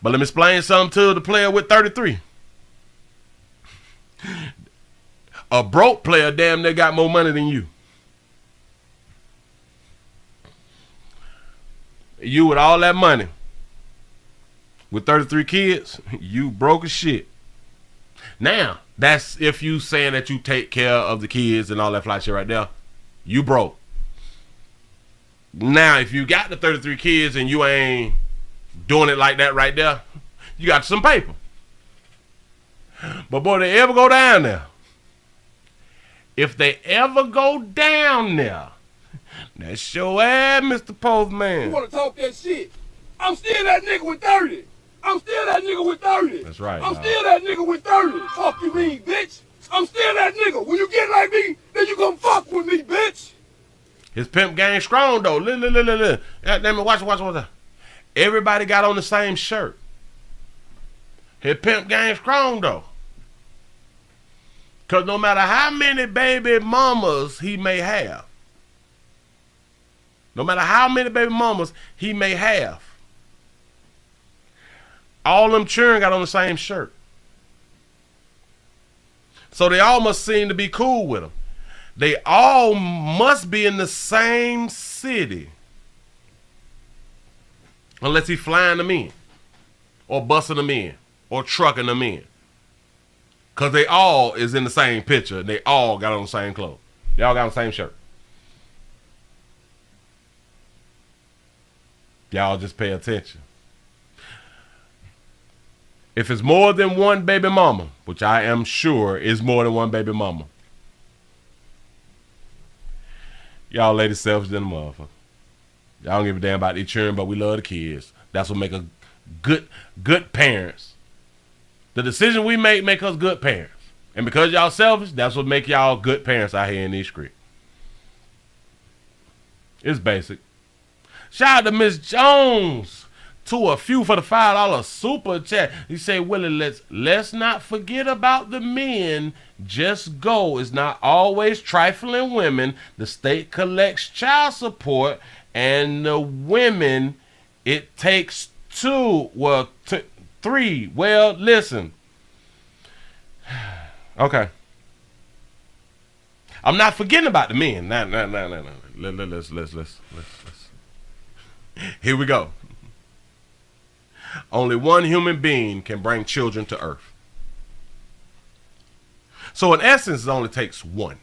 But let me explain something to the player with 33. A broke player damn near got more money than you. You with all that money, with 33 kids, you broke as shit. Now, that's if you saying that you take care of the kids and all that fly shit right there. You broke. Now, if you got the 33 kids and you ain't doing it like that right there, you got some paper. But boy, they ever go down there. If they ever go down there, that's your ass, Mr. Postman. You want to talk that shit? I'm still that nigga with 30. I'm still that nigga with 30. That's right. I'm still that nigga with 30. Fuck you mean, bitch. I'm still that nigga. When you get like me, then you gonna fuck with me, bitch. His pimp game strong though. Look. Let me watch. Everybody got on the same shirt. His pimp game strong though. Because no matter how many baby mamas he may have, all them children got on the same shirt. So they all must seem to be cool with him. They all must be in the same city. Unless he's flying them in, or busting them in, or trucking them in. Because they all is in the same picture. They all got on the same clothes. They all got on the same shirt. Y'all just pay attention. If it's more than one baby mama, which I am sure is more than one baby mama, y'all ladies selfish than a motherfucker. Y'all don't give a damn about these children, but we love the kids. That's what make us good parents. The decision we make us good parents. And because y'all selfish, that's what make y'all good parents out here in these streets. It's basic. Shout out to Miss Jones to a few for the $5 super chat. You say, Willie, let's not forget about the men. Just go. It's not always trifling women. The state collects child support, and the women, it takes two. Well, three. Well, listen. Okay. I'm not forgetting about the men. No. Let's. Here we go. Only one human being can bring children to earth. So in essence, it only takes one.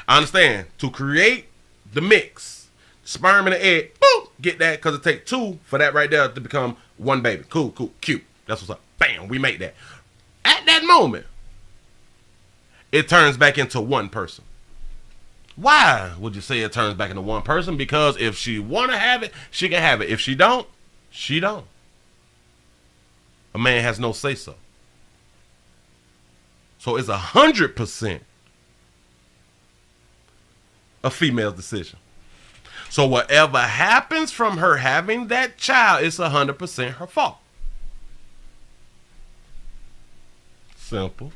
I understand. To create the mix, sperm and the egg, boom, get that, because it takes two for that right there to become one baby. Cool, cute. That's what's up. Bam, we make that. At that moment, it turns back into one person. Why would you say it turns back into one person? Because if she want to have it, she can have it. If she don't, she don't. A man has no say-so. So it's 100% a female's decision. So whatever happens from her having that child, it's 100% her fault. Simple.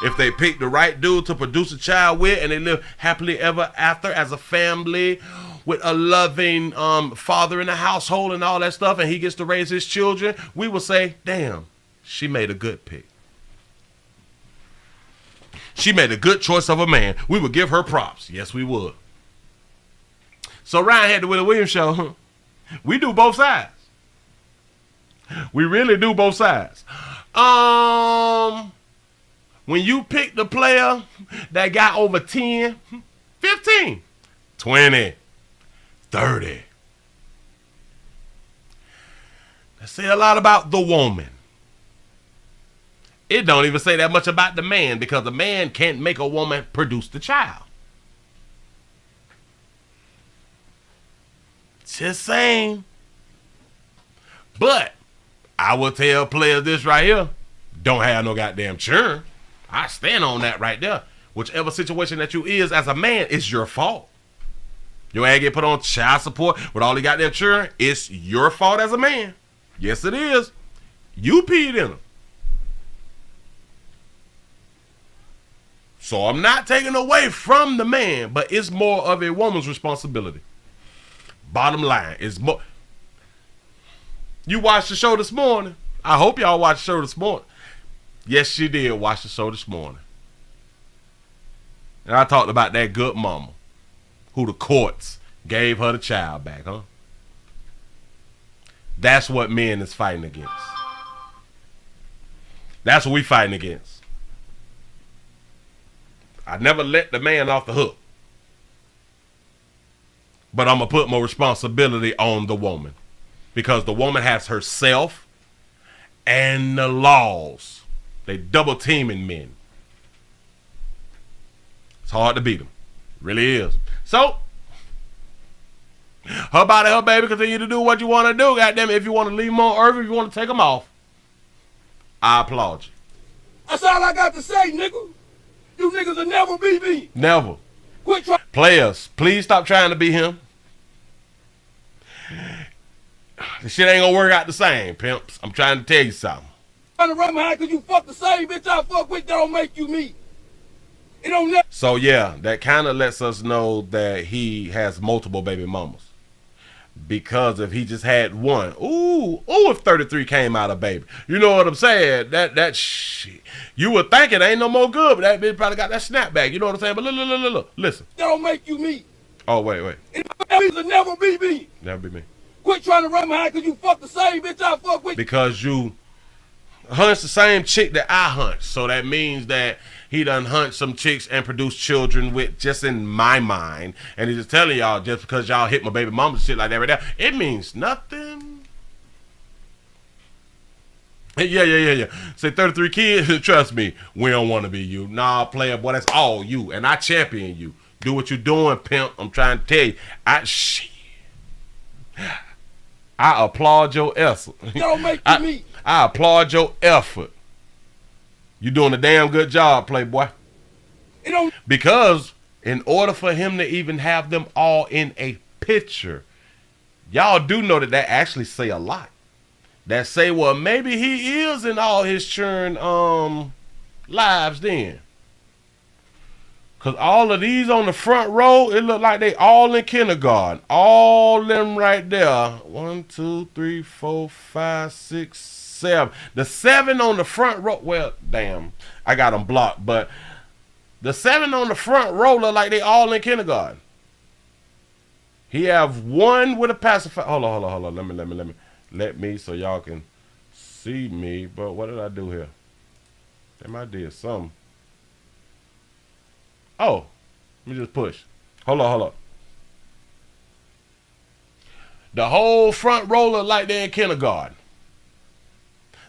If they pick the right dude to produce a child with and they live happily ever after as a family with a loving father in the household and all that stuff, and he gets to raise his children, we will say, damn, she made a good pick. She made a good choice of a man. We would give her props. Yes, we would. So Ryan had the Willie Williams show. We do both sides. We really do both sides. When you pick the player that got over 10, 15, 20, 30. That say a lot about the woman. It don't even say that much about the man, because the man can't make a woman produce the child. Just saying. But I will tell players this right here. Don't have no goddamn churn. I stand on that right there. Whichever situation that you is as a man, it's your fault. Your ass get put on child support with all the goddamn children, it's your fault as a man. Yes, it is. You peed in them. So I'm not taking away from the man, but it's more of a woman's responsibility. Bottom line is more. You watched the show this morning. I hope y'all watched the show this morning. Yes, she did watch the show this morning. And I talked about that good mama who the courts gave her the child back, huh? That's what men is fighting against. That's what we fighting against. I never let the man off the hook. But I'm going to put more responsibility on the woman. Because the woman has herself and the laws. They double teaming men. It's hard to beat them. It really is. So, her body, her baby, continue to do what you want to do. Goddamn it, if you want to leave them on earth, if you want to take them off, I applaud you. That's all I got to say, nigga. You niggas will never be me. Never. Quit trying. Players, please stop trying to be him. The shit ain't gonna work out the same, pimps. I'm trying to tell you something. Trying to run behind because you fuck the same bitch I fuck with, that don't make you me. It don't never. So yeah, that kind of lets us know that he has multiple baby mamas. Because if he just had one, if 33 came out of baby, you know what I'm saying? That shit, you would think it ain't no more good, but that bitch probably got that snapback. You know what I'm saying? But look, listen. That don't make you me. Oh wait. It'll never be me. Never be me. Quit trying to run behind because you fuck the same bitch I fuck with. Because you hunch the same chick that I hunch, so that means that he done hunt some chicks and produced children with, just in my mind. And he's just telling y'all, just because y'all hit my baby mama shit like that right now, it means nothing. Yeah. Say 33 kids, trust me, we don't want to be you. Nah, player, boy, that's all you. And I champion you. Do what you're doing, pimp. I'm trying to tell you. I applaud your effort. Don't make me. I applaud your effort. You doing a damn good job, Playboy. Because in order for him to even have them all in a picture, y'all do know that actually say a lot. That say, well, maybe he is in all his churn lives then. Because all of these on the front row, it look like they all in kindergarten. All them right there. 1, 2, 3, 4, 5, 6, 7. The 7 on the front row. Well, damn. I got them blocked. But the 7 on the front row look like they all in kindergarten. He have one with a pacifier. Hold on. Let me so y'all can see me. But what did I do here? Damn, I did something. Oh, let me just push. Hold on. The whole front row look like they're in kindergarten.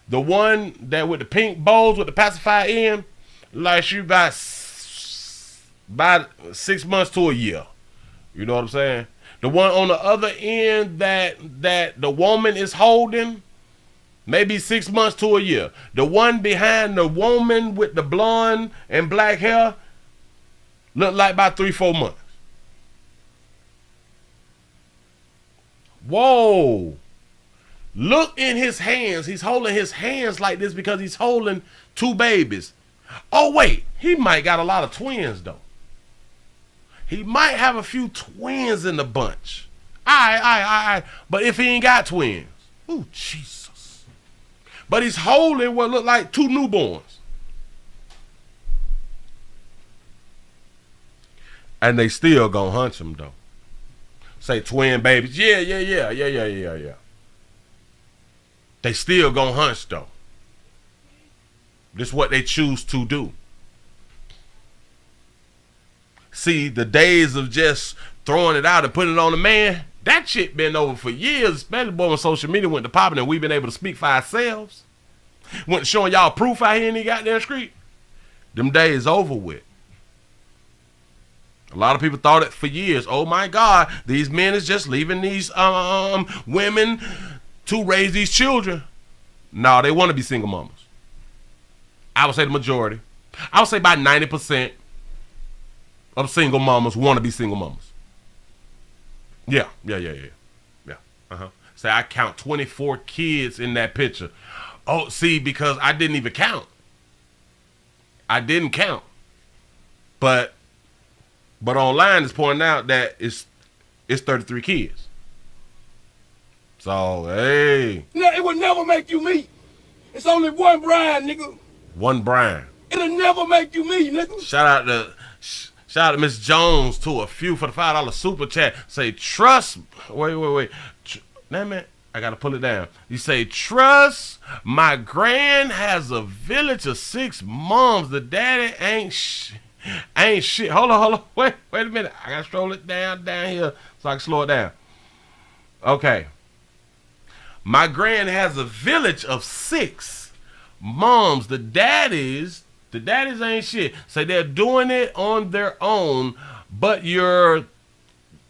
The one that with the pink bows with the pacifier in, like she about 6 months to a year. You know what I'm saying? The one on the other end that the woman is holding, maybe 6 months to a year. The one behind the woman with the blonde and black hair, look like about 3-4 months. Whoa. Look in his hands. He's holding his hands like this because he's holding 2 babies. Oh, wait. He might got a lot of twins, though. He might have a few twins in the bunch. All right. But if he ain't got twins. Ooh, Jesus. But he's holding what look like 2 newborns. And they still gonna hunch him though. Say twin babies. Yeah. They still gonna hunch though. This is what they choose to do. See, the days of just throwing it out and putting it on the man, that shit been over for years, especially boy when social media went to popping and we've been able to speak for ourselves. Went showing y'all proof out here in the goddamn street. Them days over with. A lot of people thought it for years. Oh my God, these men is just leaving these women to raise these children. No, they want to be single mamas. I would say the majority. I would say about 90% of single mamas want to be single mamas. Yeah. Say I count 24 kids in that picture. Oh, see, because I didn't even count. I didn't count. But online it's pointing out that it's 33 kids. So, hey. It will never make you me. It's only one Brian, nigga. One Brian. It'll never make you me, nigga. Shout out to Miss Jones too. A few for the $5 super chat. Say trust. Wait. Damn it. I gotta pull it down. You say trust. My gran has a village of 6 moms. The daddy ain't shit. Hold on. Wait a minute. I gotta stroll it down here so I can slow it down. Okay. My gran has a village of 6 moms. The daddies ain't shit. So they're doing it on their own, but you're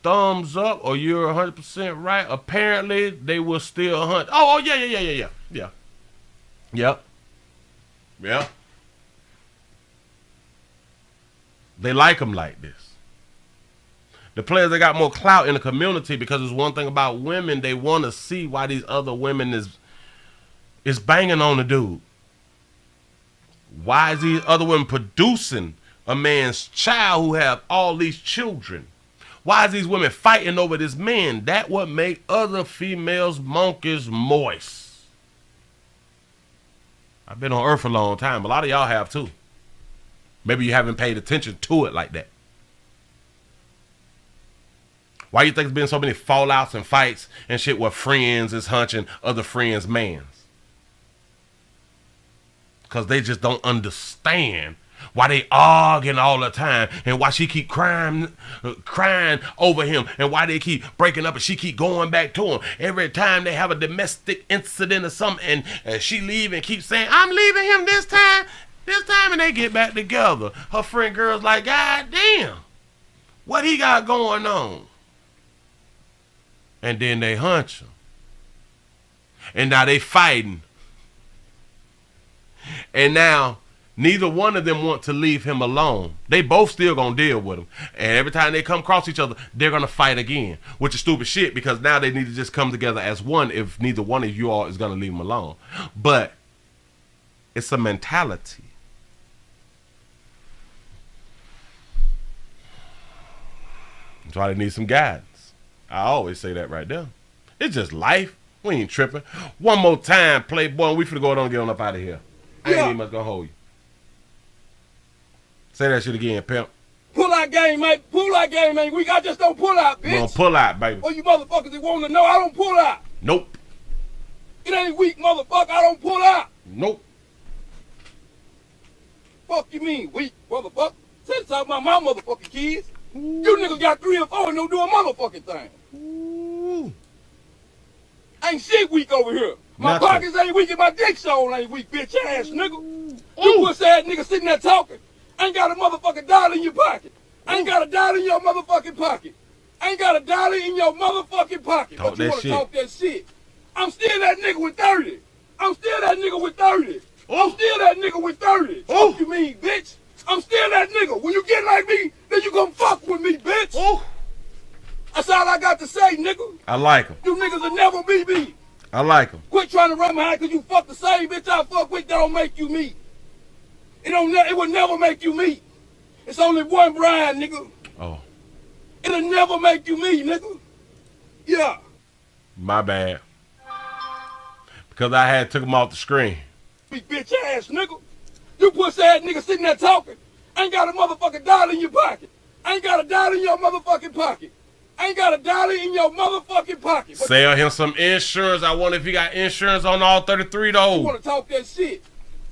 thumbs up or you're 100% right. Apparently they will still hunt. Oh yeah. Yep. They like them like this. The players that got more clout in the community, because there's one thing about women, they want to see why these other women is banging on the dude. Why is these other women producing a man's child who have all these children? Why is these women fighting over this man? That what make other females monkeys moist. I've been on Earth a long time. A lot of y'all have too. Maybe you haven't paid attention to it like that. Why you think there's been so many fallouts and fights and shit where friends is hunching other friends' mans? Because they just don't understand why they arguing all the time and why she keep crying over him and why they keep breaking up and she keep going back to him. Every time they have a domestic incident or something and she leave and keep saying, I'm leaving him this time, and they get back together. Her friend girl's like, God damn, what he got going on? And then they hunch him. And now they fighting. And now neither one of them want to leave him alone. They both still gonna deal with him. And every time they come across each other, they're gonna fight again. Which is stupid shit, because now they need to just come together as one if neither one of you all is gonna leave him alone. But it's a mentality. That's why they need some guidance. I always say that right there. It's just life. We ain't tripping. One more time, Playboy, and we finna go on and get on up out of here. I ain't even much gonna hold you. Say that shit again, pimp. Pull out game, mate. Pull out game, man. I just don't pull out, bitch. We don't pull out, baby. Well, you motherfuckers that want to know, I don't pull out. Nope. It ain't weak, motherfucker. I don't pull out. Nope. Fuck you mean, weak, motherfucker? Say this out about my motherfucking kids. You niggas got 3 or 4 and don't do a motherfucking thing. Ain't shit weak over here. My pockets ain't weak and my dick show ain't weak, bitch ass nigga. You pussy ass nigga sitting there talking. Ain't got a motherfucking dollar in your pocket. Ain't got a dollar in your motherfucking pocket. Ain't got a dollar in your motherfucking pocket. Talk but you that wanna shit. talk that shit. I'm still that nigga with 30. I'm still that nigga with 30. I'm still that nigga with 30. Fuck you mean, bitch? I'm still that nigga. When you get like me, then you gon' fuck with me, bitch. That's all I got to say, nigga. I like him. You niggas will never be me. I like him. Quit trying to run behind because you fuck the same bitch I fuck with. That don't make you me. It will never make you me. It's only one Brian, nigga. Oh. It'll never make you me, nigga. Yeah. My bad. Because I had took him off the screen. Big bitch ass nigga. You pussy ass nigga sitting there talking. Ain't got a motherfucking dollar in your pocket. Ain't got a dollar in your motherfucking pocket. Ain't got a dollar in your motherfucking pocket. But sell him some insurance. I wonder if he got insurance on all 33 though. You want to talk that shit.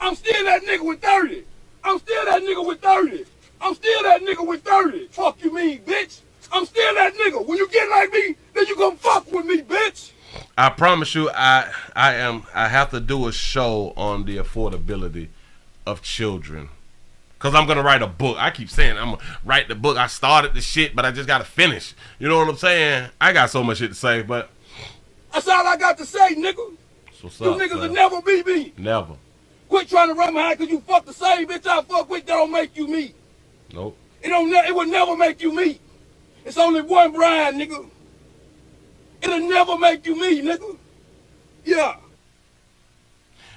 I'm still that nigga with 30. I'm still that nigga with 30. I'm still that nigga with 30. Fuck you mean, bitch? I'm still that nigga. When you get like me, then you gonna fuck with me, bitch. I promise you, I have to do a show on the affordability of children. Because I'm going to write a book. I keep saying I'm going to write the book. I started the shit, but I just got to finish. You know what I'm saying? I got so much shit to say, but... That's all I got to say, nigga. What's you up, niggas man? will never be me. Never. Quit trying to run behind because you fuck the same bitch I fuck with. That don't make you me. Nope. It will never make you me. It's only one Brian, nigga. It'll never make you me, nigga. Yeah.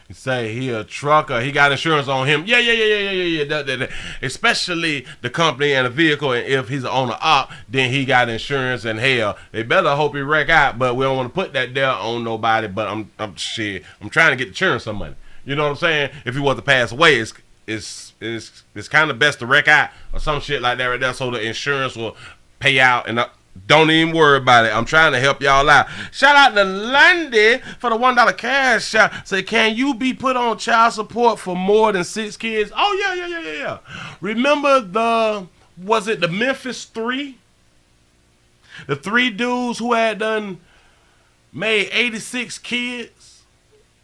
You say he a trucker, he got insurance on him. Yeah. That. Especially the company and the vehicle, and if he's an owner op, then he got insurance, and hell, they better hope he wreck out, but we don't want to put that there on nobody, but I'm trying to get the insurance some money. You know what I'm saying? If he was to pass away, it's kind of best to wreck out or some shit like that right there, so the insurance will pay out. And don't even worry about it. I'm trying to help y'all out. Shout out to Lundy for the $1 cash shot. Say, can you be put on child support for more than 6 kids? Oh yeah. Remember was it the Memphis 3? The 3 dudes who had made 86 kids.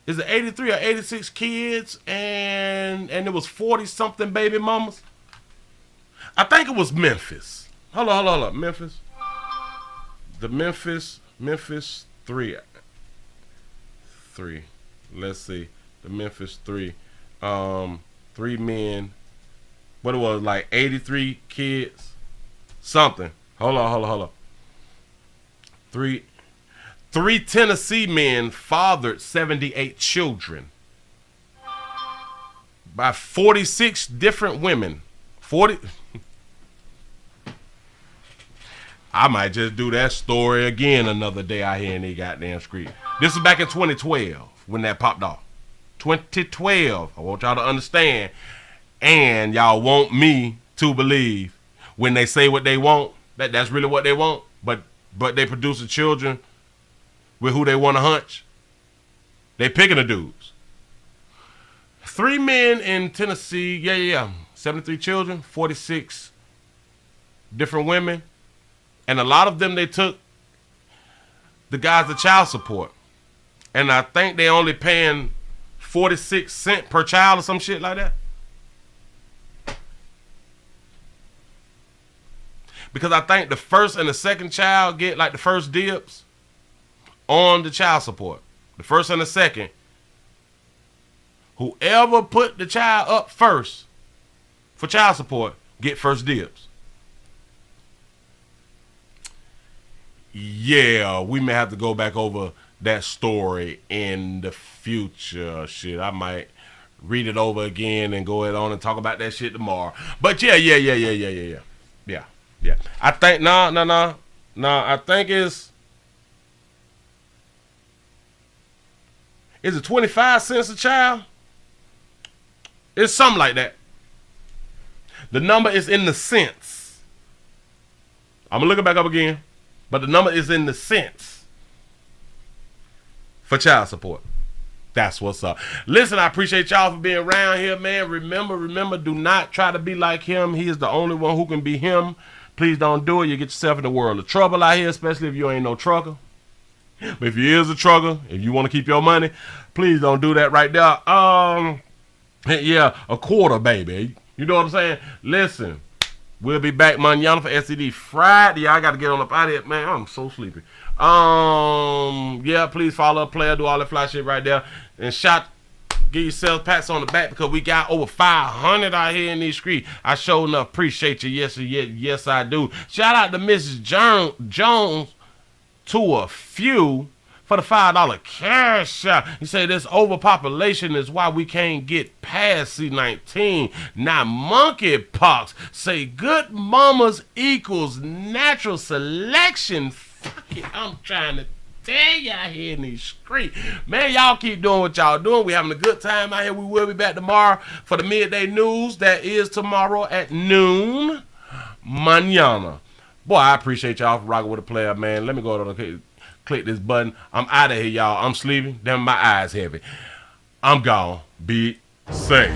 Is it 83 or 86 kids? And it was 40 something baby mamas. I think it was Memphis. Hold on. Memphis. The Memphis 3. Let's see. The Memphis 3. 3 men. What it was, like 83 kids? Something. Hold on. Three Tennessee men fathered 78 children by 46 different women. 40. I might just do that story again another day out here in the goddamn street. This is back in 2012 when that popped off. 2012. I want y'all to understand. And y'all want me to believe when they say what they want, that's really what they want. But they producing children with who they want to hunch. They picking the dudes. 3 men in Tennessee. 73 children, 46 different women. And a lot of them, they took the guys to child support. And I think they only paying 46 cents per child or some shit like that. Because I think the first and the second child get like the first dibs on the child support. The first and the second. Whoever put the child up first for child support get first dibs. Yeah, we may have to go back over that story in the future. Shit, I might read it over again and go on and talk about that shit tomorrow. But yeah. I think no. I think is it 25 cents a child? It's something like that. The number is in the cents. I'm gonna look it back up again. But the number is in the cents for child support. That's what's up. Listen, I appreciate y'all for being around here, man. Remember, do not try to be like him. He is the only one who can be him. Please don't do it. You get yourself in the world of trouble out here, especially if you ain't no trucker. But if you is a trucker, if you want to keep your money, please don't do that right there. Yeah, a quarter, baby. You know what I'm saying? Listen. We'll be back mañana for STD Friday. I got to get on up out of here, man. I'm so sleepy. Yeah, please follow up, player, do all that fly shit right there. And give yourself pats on the back because we got over 500 out here in these streets. I sure enough appreciate you. Yes, I do. Shout out to Mrs. Jones to a few for the $5 cash out. You say this overpopulation is why we can't get past C-19. Now monkeypox. Say good mamas equals natural selection. Fuck it, I'm trying to tell y'all here in these streets. Man, y'all keep doing what y'all doing. We having a good time out here. We will be back tomorrow for the midday news. That is tomorrow at noon. Mañana. Boy, I appreciate y'all for rocking with the player, man. Let me go to click this button. I'm out of here, y'all. I'm sleeping. Then my eyes heavy. I'm gone. Be safe.